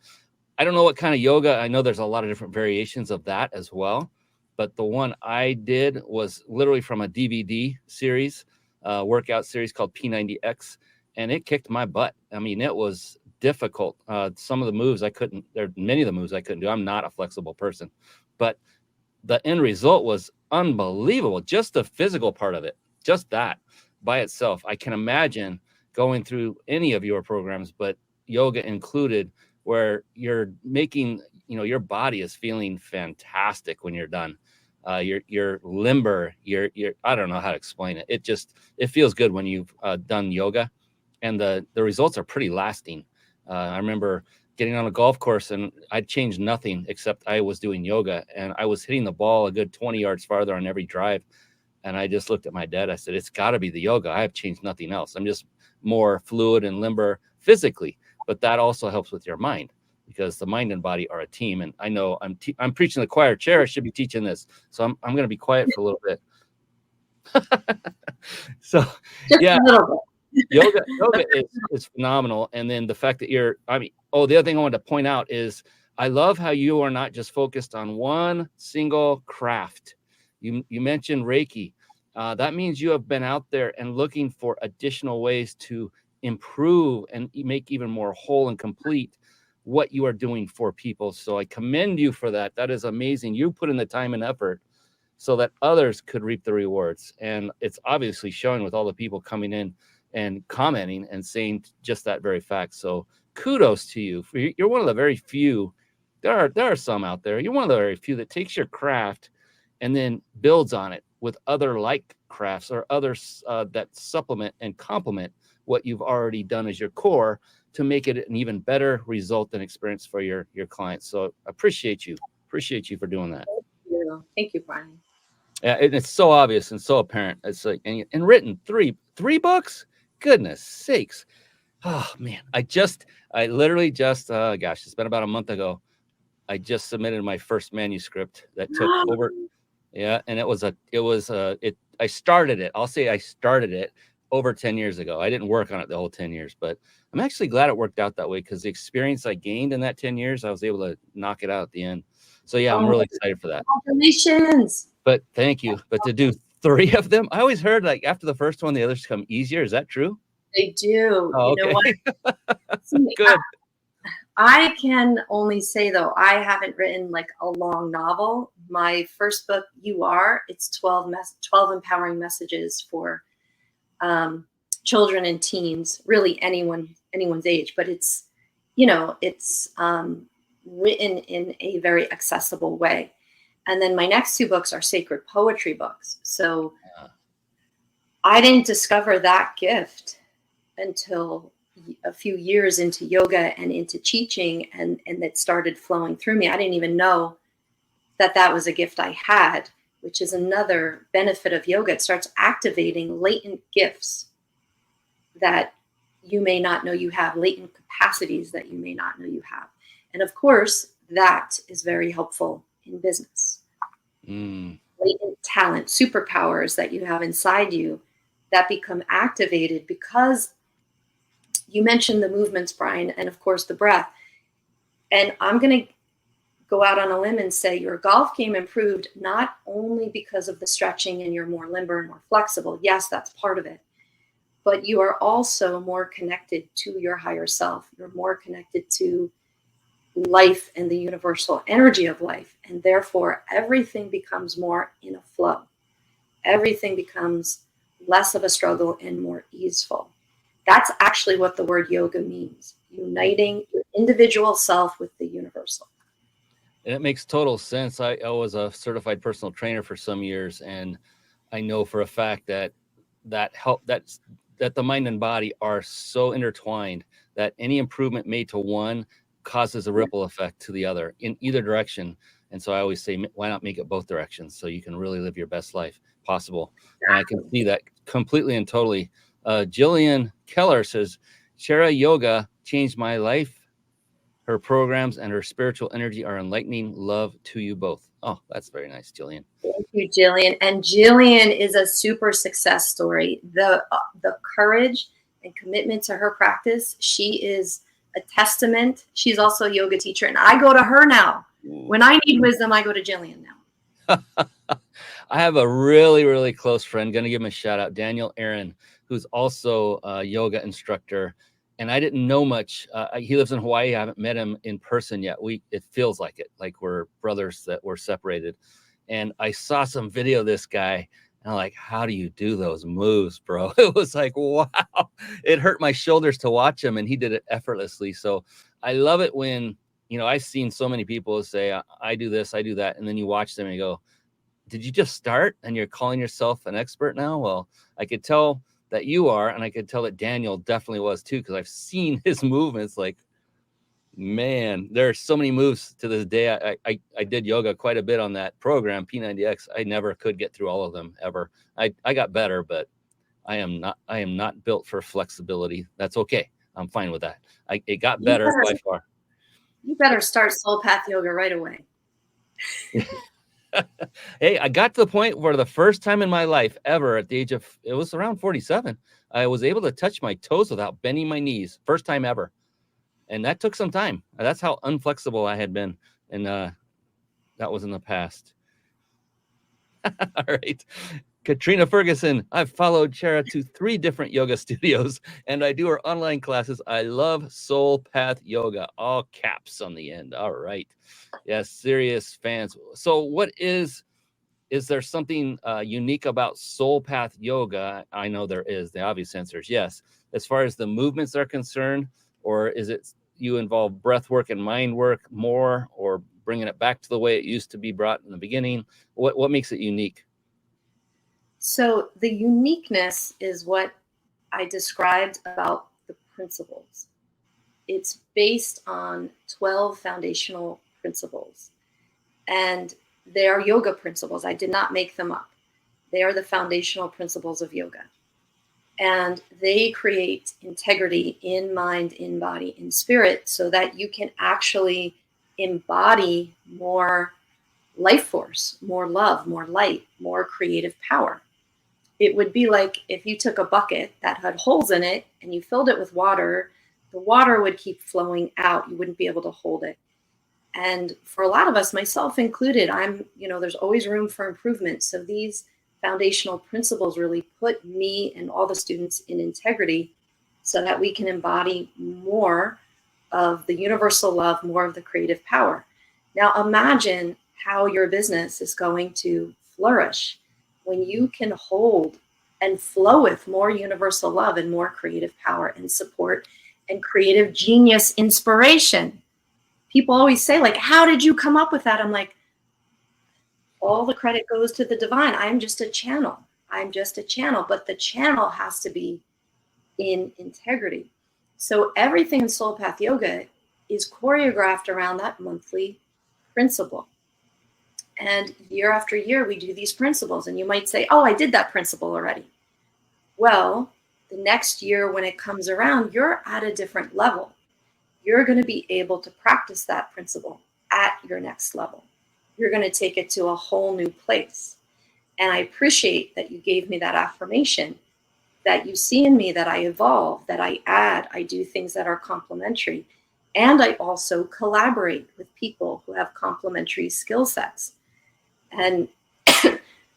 I don't know what kind of yoga. I know there's a lot of different variations of that as well. But the one I did was literally from a DVD series, workout series called P90X, and it kicked my butt. I mean, it was difficult. Some of the moves there are many of the moves I couldn't do. I'm not a flexible person, but the end result was unbelievable. Just the physical part of it, just that by itself. I can imagine going through any of your programs, but yoga included, where you're making, your body is feeling fantastic when you're done. You're limber. You're I don't know how to explain it. It feels good when you've done yoga, and the results are pretty lasting. I remember getting on a golf course and I'd changed nothing except I was doing yoga, and I was hitting the ball a good 20 yards farther on every drive. And I just looked at my dad. I said, it's got to be the yoga. I have changed nothing else. I'm just more fluid and limber physically, but that also helps with your mind, because the mind and body are a team. And I know I'm preaching the choir. Chara should be teaching this. So I'm going to be quiet for a little bit. So just yeah. a little bit. yoga is phenomenal. And then the fact that the other thing I wanted to point out is I love how you are not just focused on one single craft. You mentioned Reiki. That means you have been out there and looking for additional ways to improve and make even more whole and complete what you are doing for people. So I commend you for that. That is amazing. You put in the time and effort so that others could reap the rewards. And it's obviously showing with all the people coming in and commenting and saying just that very fact. So kudos to you. You're one of the very few. There are some out there. You're one of the very few that takes your craft and then builds on it with other like crafts or others that supplement and complement what you've already done as your core to make it an even better result and experience for your clients. So appreciate you for doing that. Thank you, Brian. Yeah, it's so obvious and so apparent. It's like, and written three books. Goodness sakes. Oh man. I literally just, it's been about a month ago. I just submitted my first manuscript that took over. Yeah. And I started it. I'll say I started it over 10 years ago. I didn't work on it the whole 10 years, but I'm actually glad it worked out that way, because the experience I gained in that 10 years, I was able to knock it out at the end. So yeah, I'm really excited for that. Congratulations. But thank you. But to do 3 of them, I always heard like after the first one, the others come easier. Is that true? They do. Oh, you know what? See, Good. I can only say, though, I haven't written like a long novel. My first book, it's 12 empowering messages for children and teens, really anyone's age, but it's written in a very accessible way. And then my next 2 books are sacred poetry books. So I didn't discover that gift until a few years into yoga and into teaching, and that started flowing through me. I didn't even know that that was a gift I had, which is another benefit of yoga. It starts activating latent gifts that you may not know you have, latent capacities that you may not know you have. And of course, that is very helpful in business. Latent talent, superpowers that you have inside you that become activated because you mentioned the movements, Brian, and of course the breath. And I'm going to go out on a limb and say your golf game improved not only because of the stretching and you're more limber and more flexible. Yes, that's part of it. But you are also more connected to your higher self. You're more connected to life and the universal energy of life. And therefore, everything becomes more in a flow. Everything becomes less of a struggle and more easeful. That's actually what the word yoga means, uniting your individual self with the universal. And it makes total sense. I was a certified personal trainer for some years, and I know for a fact that the mind and body are so intertwined that any improvement made to one causes a ripple effect to the other in either direction. And so I always say, why not make it both directions so you can really live your best life possible? And I can see that completely and totally. Jillian Keller says, Chara yoga changed my life. Her programs and her spiritual energy are enlightening. Love to you both. Oh, that's very nice, Jillian. Thank you, Jillian. And Jillian is a super success story. The courage and commitment to her practice, she is a testament. She's also a yoga teacher, and I go to her now. When I need wisdom, I go to Jillian now. I have a really, really close friend. Going to give him a shout out, Daniel Aaron, who's also a yoga instructor. And I didn't know much. He lives in Hawaii. I haven't met him in person yet. It feels like it, like we're brothers that were separated. And I saw some video of this guy, and I'm like, how do you do those moves, bro? It was like, wow. It hurt my shoulders to watch him, and he did it effortlessly. So I love it when, I've seen so many people say, I do this, I do that. And then you watch them and you go, did you just start and you're calling yourself an expert now? Well, I could tell that you are, and I could tell that Daniel definitely was too, because I've seen his movements. Like, man, there are so many moves to this day. I did yoga quite a bit on that program, P90X. I never could get through all of them ever. I got better, but I am not built for flexibility. That's okay. I'm fine with that. It got better by far. You better start Soul Path Yoga right away. Hey, I got to the point where the first time in my life ever at the age of, it was around 47, I was able to touch my toes without bending my knees. First time ever. And that took some time. That's how unflexible I had been. And that was in the past. All right. Katrina Ferguson, I've followed Chara to 3 different yoga studios, and I do her online classes. I love Soul Path Yoga, all caps on the end. All right. Yes, serious fans. So what is there something unique about Soul Path Yoga? I know there is. The obvious answer is yes. As far as the movements are concerned, or is it you involve breath work and mind work more, or bringing it back to the way it used to be brought in the beginning? What makes it unique? So the uniqueness is what I described about the principles. It's based on 12 foundational principles, and they are yoga principles. I did not make them up. They are the foundational principles of yoga, and they create integrity in mind, in body, in spirit, so that you can actually embody more life force, more love, more light, more creative power. It would be like if you took a bucket that had holes in it and you filled it with water, the water would keep flowing out. You wouldn't be able to hold it. And for a lot of us, myself included, there's always room for improvement. So these foundational principles really put me and all the students in integrity so that we can embody more of the universal love, more of the creative power. Now imagine how your business is going to flourish when you can hold and flow with more universal love and more creative power and support and creative genius inspiration. People always say, like, how did you come up with that? I'm like, all the credit goes to the divine. I'm just a channel. But the channel has to be in integrity. So everything in Soul Path Yoga is choreographed around that monthly principle. And year after year, we do these principles. And you might say, oh, I did that principle already. Well, the next year when it comes around, you're at a different level. You're going to be able to practice that principle at your next level. You're going to take it to a whole new place. And I appreciate that you gave me that affirmation, that you see in me that I evolve, that I add, I do things that are complementary. And I also collaborate with people who have complementary skill sets. And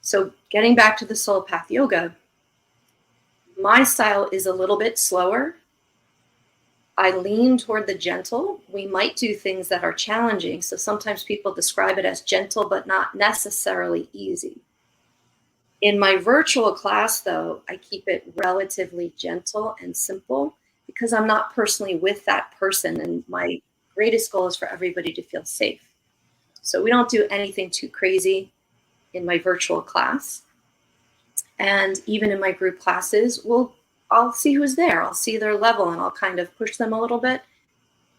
so getting back to the Soul Path Yoga, my style is a little bit slower. I lean toward the gentle. We might do things that are challenging. So sometimes people describe it as gentle, but not necessarily easy. In my virtual class, though, I keep it relatively gentle and simple because I'm not personally with that person. And my greatest goal is for everybody to feel safe. So we don't do anything too crazy in my virtual class. And even in my group classes, I'll see who's there. I'll see their level and I'll kind of push them a little bit.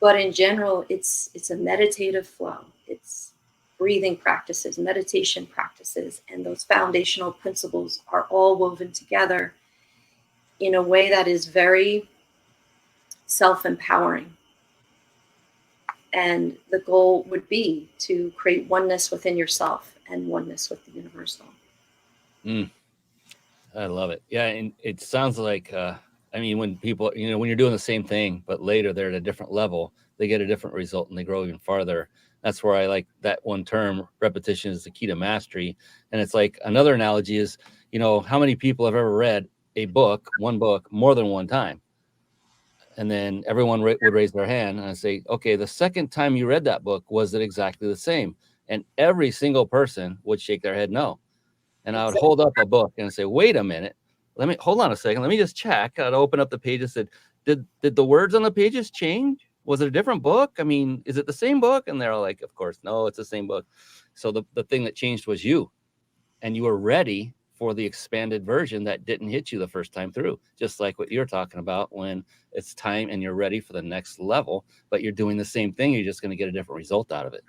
But in general, it's a meditative flow. It's breathing practices, meditation practices, and those foundational principles are all woven together in a way that is very self-empowering. And the goal would be to create oneness within yourself and oneness with the universal. I love it. Yeah, and it sounds like, when people, when you're doing the same thing, but later they're at a different level, they get a different result and they grow even farther. That's where I like that one term, repetition is the key to mastery. And it's like another analogy is, how many people have ever read one book, more than one time? And then everyone would raise their hand and I say, okay, the second time you read that book, was it exactly the same? And every single person would shake their head no. And I would hold up a book and say, wait a minute, hold on a second. Let me just check. I'd open up the pages. Did the words on the pages change? Was it a different book? Is it the same book? And they're all like, of course, no, it's the same book. So the thing that changed was you, and you were ready for the expanded version that didn't hit you the first time through. Just like what you're talking about when it's time and you're ready for the next level, but you're doing the same thing. You're just going to get a different result out of it.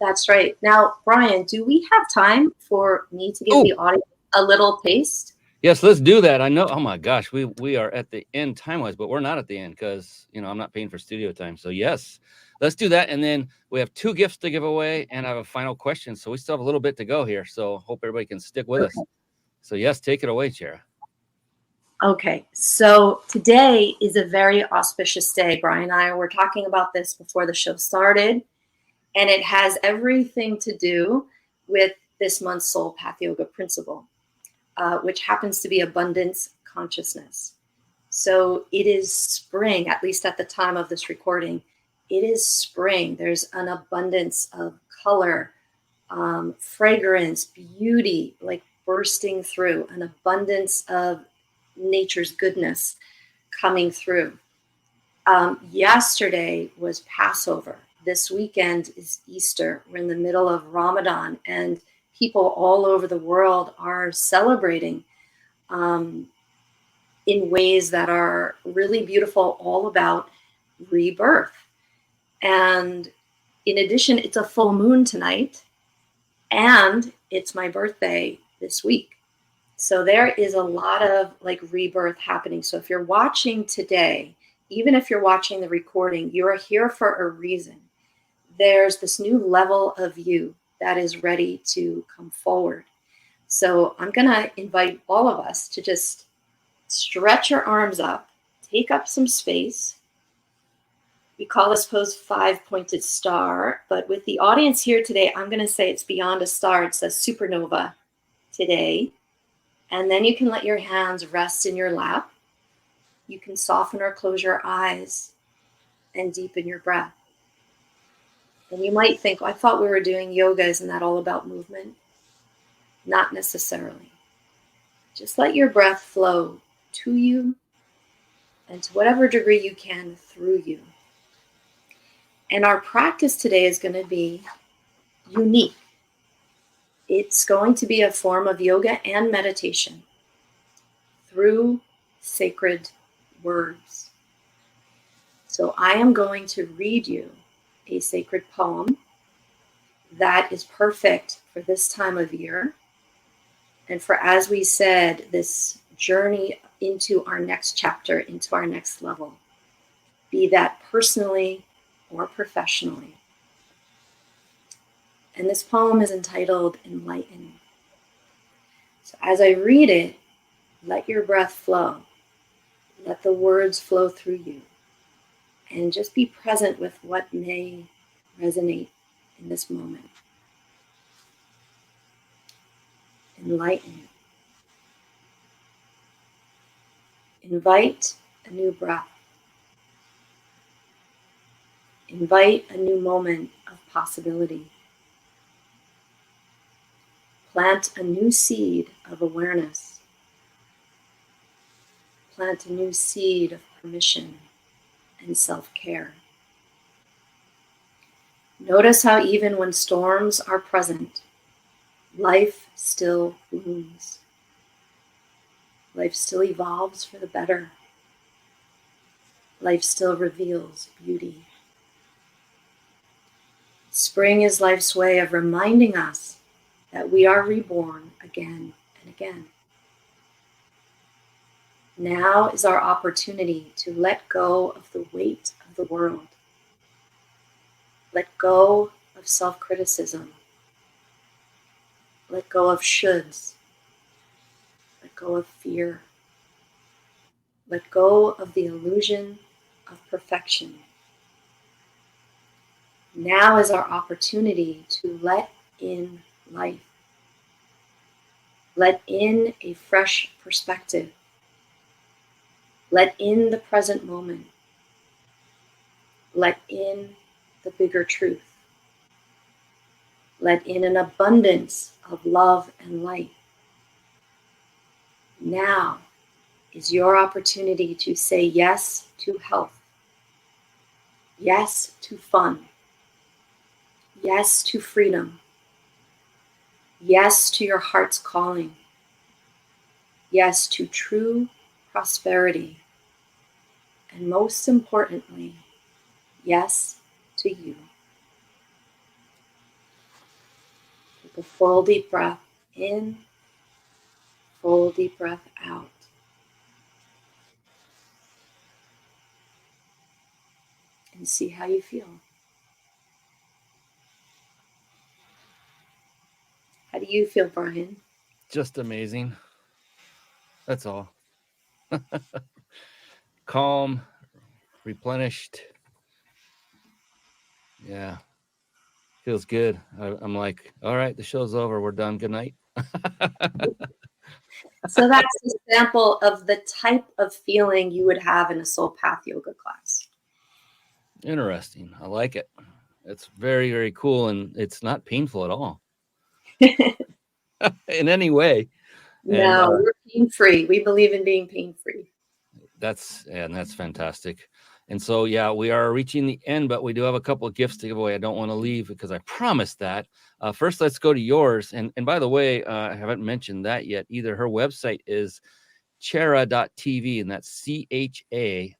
That's right. Now, Brian, do we have time for me to give the audience a little taste? Yes, let's do that. I know. Oh my gosh, we are at the end time-wise, but we're not at the end because I'm not paying for studio time. So yes, let's do that. And then we have 2 gifts to give away, and I have a final question. So we still have a little bit to go here. So hope everybody can stick with us. So yes, take it away, Chara. Okay, so today is a very auspicious day. Brian and I were talking about this before the show started, and it has everything to do with this month's Soul Path Yoga principle, which happens to be abundance consciousness. So it is spring, at least at the time of this recording. It is spring. There's an abundance of color, fragrance, beauty, like bursting through, an abundance of nature's goodness coming through. Yesterday was Passover. This weekend is Easter. We're in the middle of Ramadan, and people all over the world are celebrating in ways that are really beautiful, all about rebirth. And in addition, it's a full moon tonight, and it's my birthday this week. So there is a lot of rebirth happening. So if you're watching today, even if you're watching the recording, you are here for a reason. There's this new level of you that is ready to come forward. So I'm going to invite all of us to just stretch your arms up, take up some space. We call this pose 5-pointed star, but with the audience here today, I'm going to say it's beyond a star. It's a supernova today. And then you can let your hands rest in your lap. You can soften or close your eyes and deepen your breath. And you might think, I thought we were doing yoga. Isn't that all about movement? Not necessarily. Just let your breath flow to you and to whatever degree you can through you. And our practice today is going to be unique. It's going to be a form of yoga and meditation through sacred words. So I am going to read you a sacred poem that is perfect for this time of year. And for, as we said, this journey into our next chapter, into our next level, be that personally or professionally. And this poem is entitled Enlighten. So as I read it, let your breath flow. Let the words flow through you. And just be present with what may resonate in this moment. Enlighten. Invite a new breath. Invite a new moment of possibility. Plant a new seed of awareness. Plant a new seed of permission and self-care. Notice how even when storms are present, life still blooms. Life still evolves for the better. Life still reveals beauty. Spring is life's way of reminding us that we are reborn again and again. Now is our opportunity to let go of the weight of the world. Let go of self-criticism. Let go of shoulds. Let go of fear. Let go of the illusion of perfection. Now is our opportunity to let in life. Let in a fresh perspective. Let in the present moment. Let in the bigger truth. Let in an abundance of love and light. Now is your opportunity to say yes to health. Yes to fun. Yes to freedom. Yes to your heart's calling. Yes to true prosperity. And most importantly, yes to you. Take a full deep breath in, full deep breath out. And see how you feel. How do you feel, Brian? Just amazing. That's all. Calm, replenished. Yeah. Feels good. I'm like, all right, the show's over. We're done. Good night. So that's a sample of the type of feeling you would have in a soul path yoga class. Interesting. I like it. It's very, very cool. And it's not painful at all in any way. And No, we're pain-free. We believe in being pain-free. that's fantastic. And so, yeah, we are reaching the end, but we do have a couple of gifts to give away. I don't want to leave because I promised that. First, let's go to yours. And by the way, I haven't mentioned that yet either. Her website is Chara.tv, and that's CHARA.TV.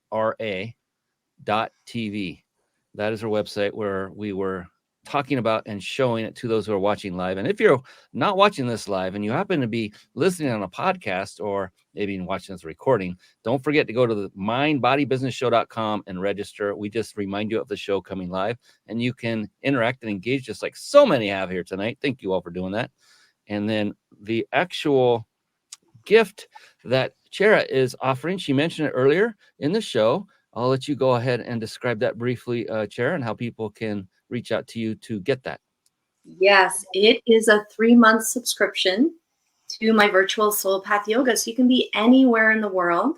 That is her website where we were talking about and showing it to those who are watching live. And if you're not watching this live and you happen to be listening on a podcast or maybe even watching this recording, don't forget to go to the mindbodybusinessshow.com and register. We just remind you of the show coming live, and you can interact and engage just like so many have here tonight. Thank you all for doing that. And then the actual gift that Chara is offering, she mentioned it earlier in the show. I'll let you go ahead and describe that briefly, Chara, and how people can reach out to you to get that. Yes, it is a 3-month subscription to my virtual soul path yoga. So you can be anywhere in the world.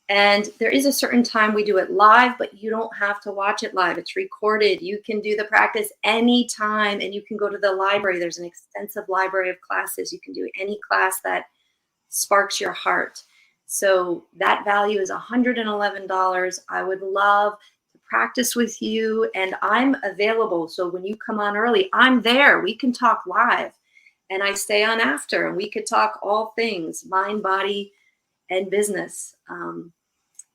And there is a certain time we do it live, but you don't have to watch it live. It's recorded. You can do the practice anytime, and you can go to the library. There's an extensive library of classes. You can do any class that sparks your heart. So that value is $111. I would love to practice with you, and I'm available. So when you come on early, I'm there. We can talk live, and I stay on after, and we could talk all things mind, body, and business.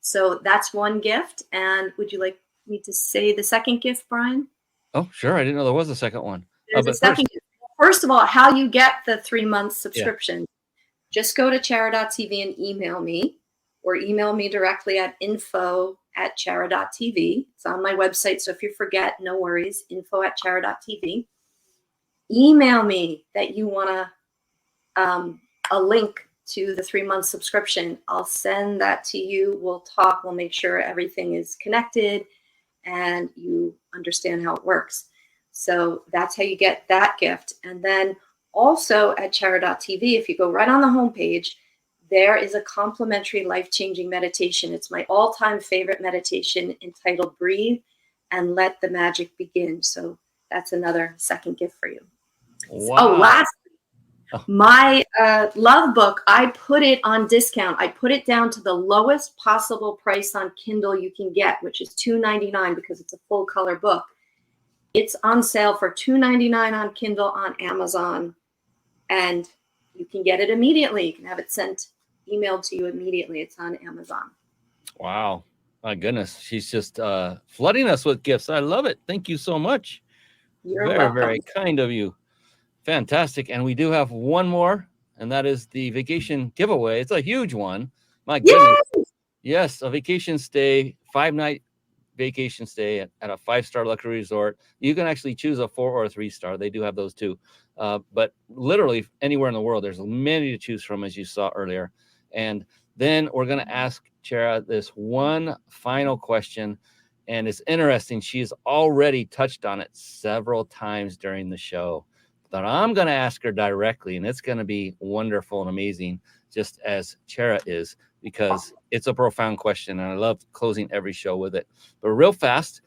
So that's one gift. And would you like me to say the second gift, Brian? Oh, sure. I didn't know there was a second one. There's a But second gift. First of all, how you get the 3-month subscription. Just go to chara.tv and email me, or email me directly at info@chara.tv. It's on my website, so if you forget, no worries, info@chara.tv. Email me that you want a link to the 3-month subscription. I'll send that to you. We'll talk. We'll make sure everything is connected and you understand how it works. So that's how you get that gift. And then also at Chara.tv, if you go right on the homepage, there is a complimentary life-changing meditation. It's my all-time favorite meditation entitled Breathe and Let the Magic Begin. So that's another second gift for you. wow. Oh, lastly, my love book, I put it on discount. I put it down to the lowest possible price on Kindle you can get, which is $2.99 because it's a full color book. It's on sale for $2.99 on Kindle on Amazon, and you can get it immediately. You can have it emailed to you immediately. It's on Amazon. Wow. My goodness. She's just flooding us with gifts. I love it. Thank you so much. You're very, welcome. very kind of you. Fantastic. And we do have one more, and that is the vacation giveaway. It's a huge one. My goodness. Yes, a vacation stay, 5-night vacation stay at a 5-star luxury resort. You can actually choose a 4 or a 3-star. They do have those too. But literally anywhere in the world, there's many to choose from, as you saw earlier. And then we're going to ask Chara this one final question. And it's interesting. She's already touched on it several times during the show. But I'm going to ask her directly, and it's going to be wonderful and amazing, just as Chara is, because it's a profound question, and I love closing every show with it. But real fast,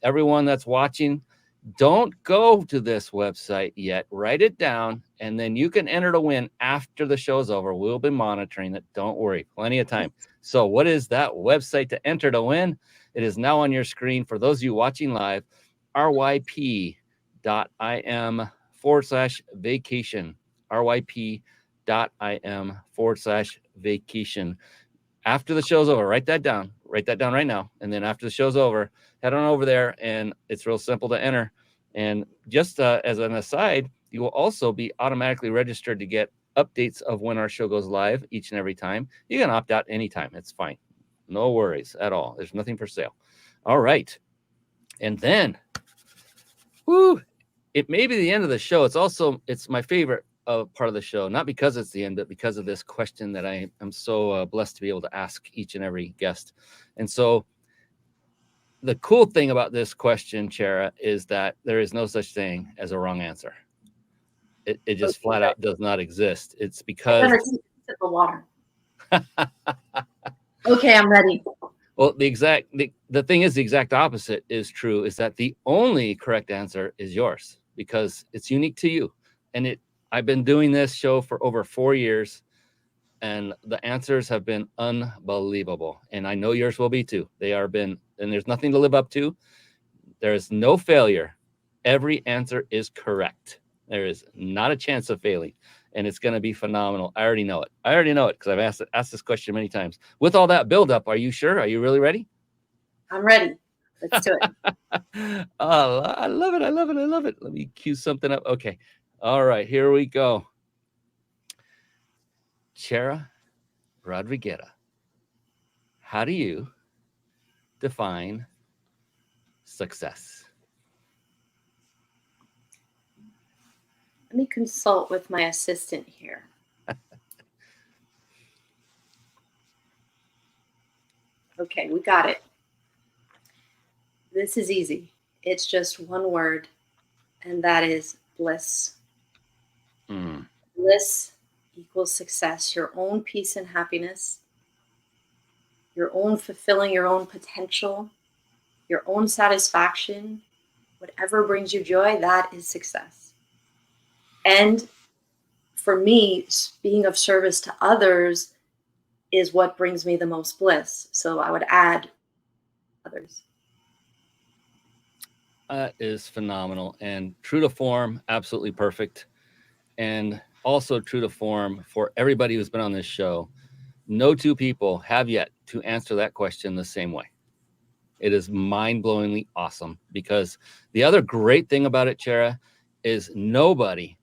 everyone that's watching, don't go to this website yet. Write it down, and then you can enter to win after the show's over. We'll be monitoring it. Don't worry. Plenty of time. So what is that website to enter to win? It is now on your screen. For those of you watching live, ryp.im/vacation, ryp.im/vacation. After the show's over, write that down right now. And then after the show's over, head on over there, and it's real simple to enter. And just as an aside, you will also be automatically registered to get updates of when our show goes live each and every time. You can opt out anytime. It's fine. No worries at all. There's nothing for sale. All right. And then, it may be the end of the show. It's my favorite part of the show, not because it's the end, but because of this question that I am so blessed to be able to ask each and every guest. And so the cool thing about this question, Chara, is that there is no such thing as a wrong answer. It just flat out does not exist. It's because the water. Okay, I'm ready. Well, the thing is, the exact opposite is true, is that the only correct answer is yours, because it's unique to you. And I've been doing this show for over 4 years, and the answers have been unbelievable. And I know yours will be too. And there's nothing to live up to. There is no failure. Every answer is correct. There is not a chance of failing. And it's going to be phenomenal. I already know it because I've asked this question many times. With all that buildup, are you sure? Are you really ready? I'm ready. Let's do it. Oh, I love it. I love it. I love it. Let me cue something up. Okay. All right. Here we go. Chara Rodriguera, how do you define success? Let me consult with my assistant here. Okay, we got it. This is easy. It's just one word, and that is bliss. Bliss equals success, your own peace and happiness, your own fulfilling your own potential, your own satisfaction, whatever brings you joy, that is success. And for me, being of service to others is what brings me the most bliss. So I would add others. That is phenomenal and true to form, absolutely perfect. And also true to form for everybody who's been on this show. No two people have yet to answer that question the same way. It is mind-blowingly awesome, because the other great thing about it, Chara, is nobody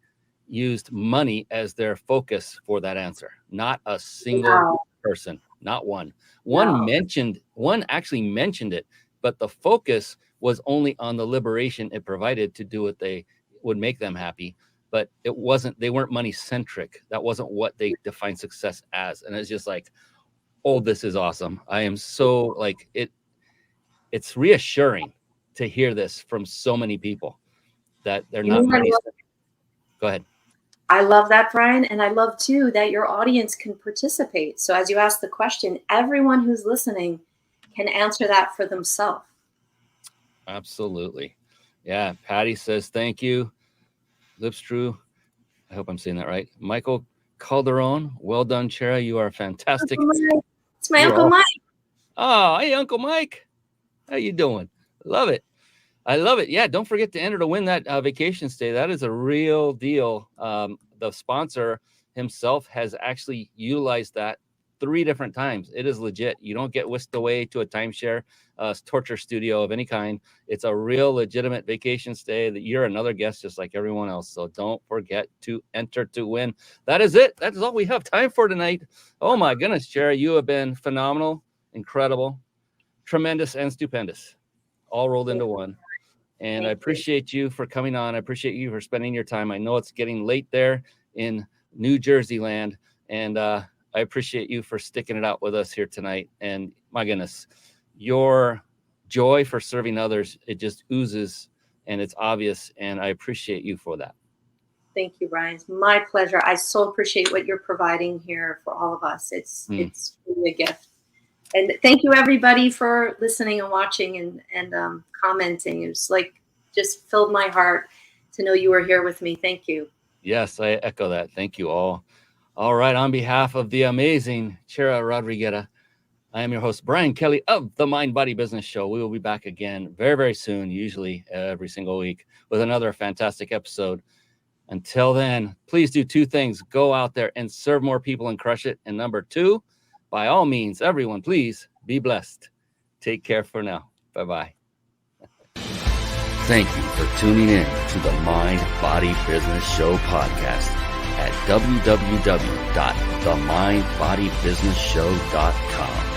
used money as their focus for that answer. Not a single person, not one. One actually mentioned it, but the focus was only on the liberation it provided to do what they would make them happy. But they weren't money centric. That wasn't what they defined success as. And it's just like, oh, this is awesome. I am so like it. It's reassuring to hear this from so many people that they're not money centric. Go ahead. I love that, Brian. And I love too that your audience can participate. So as you ask the question, everyone who's listening can answer that for themselves. Absolutely. Yeah. Patty says, thank you. Lipstrew. I hope I'm saying that right. Michael Calderon. Well done, Chara. You are fantastic. It's my Uncle Mike. Oh, hey, Uncle Mike. How you doing? Love it. I love it. Yeah, don't forget to enter to win that vacation stay. That is a real deal. The sponsor himself has actually utilized that 3 different times. It is legit. You don't get whisked away to a timeshare, torture studio of any kind. It's a real legitimate vacation stay that you're another guest just like everyone else. So don't forget to enter to win. That is it. That is all we have time for tonight. Oh my goodness, Chara, you have been phenomenal, incredible, tremendous, and stupendous, all rolled into one. And I appreciate you for coming on. I appreciate you for spending your time. I know it's getting late there in New Jersey land. And I appreciate you for sticking it out with us here tonight. And my goodness, your joy for serving others, it just oozes and it's obvious. And I appreciate you for that. Thank you, Brian. It's my pleasure. I so appreciate what you're providing here for all of us. It's really a gift. And thank you, everybody, for listening and watching and commenting. It was like just filled my heart to know you were here with me. Thank you. Yes, I echo that. Thank you all. All right. On behalf of the amazing Chara Rodriguera, I am your host, Brian Kelly of the Mind Body Business Show. We will be back again very, very soon, usually every single week, with another fantastic episode. Until then, please do 2 things. Go out there and serve more people and crush it. And number 2, by all means, everyone, please be blessed. Take care for now. Bye-bye. Thank you for tuning in to the Mind Body Business Show podcast at www.themindbodybusinessshow.com.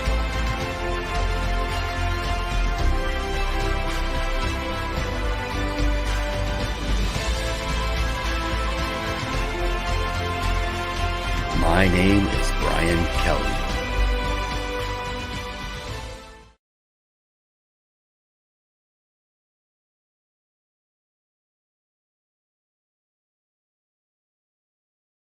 My name is Brian Kelly.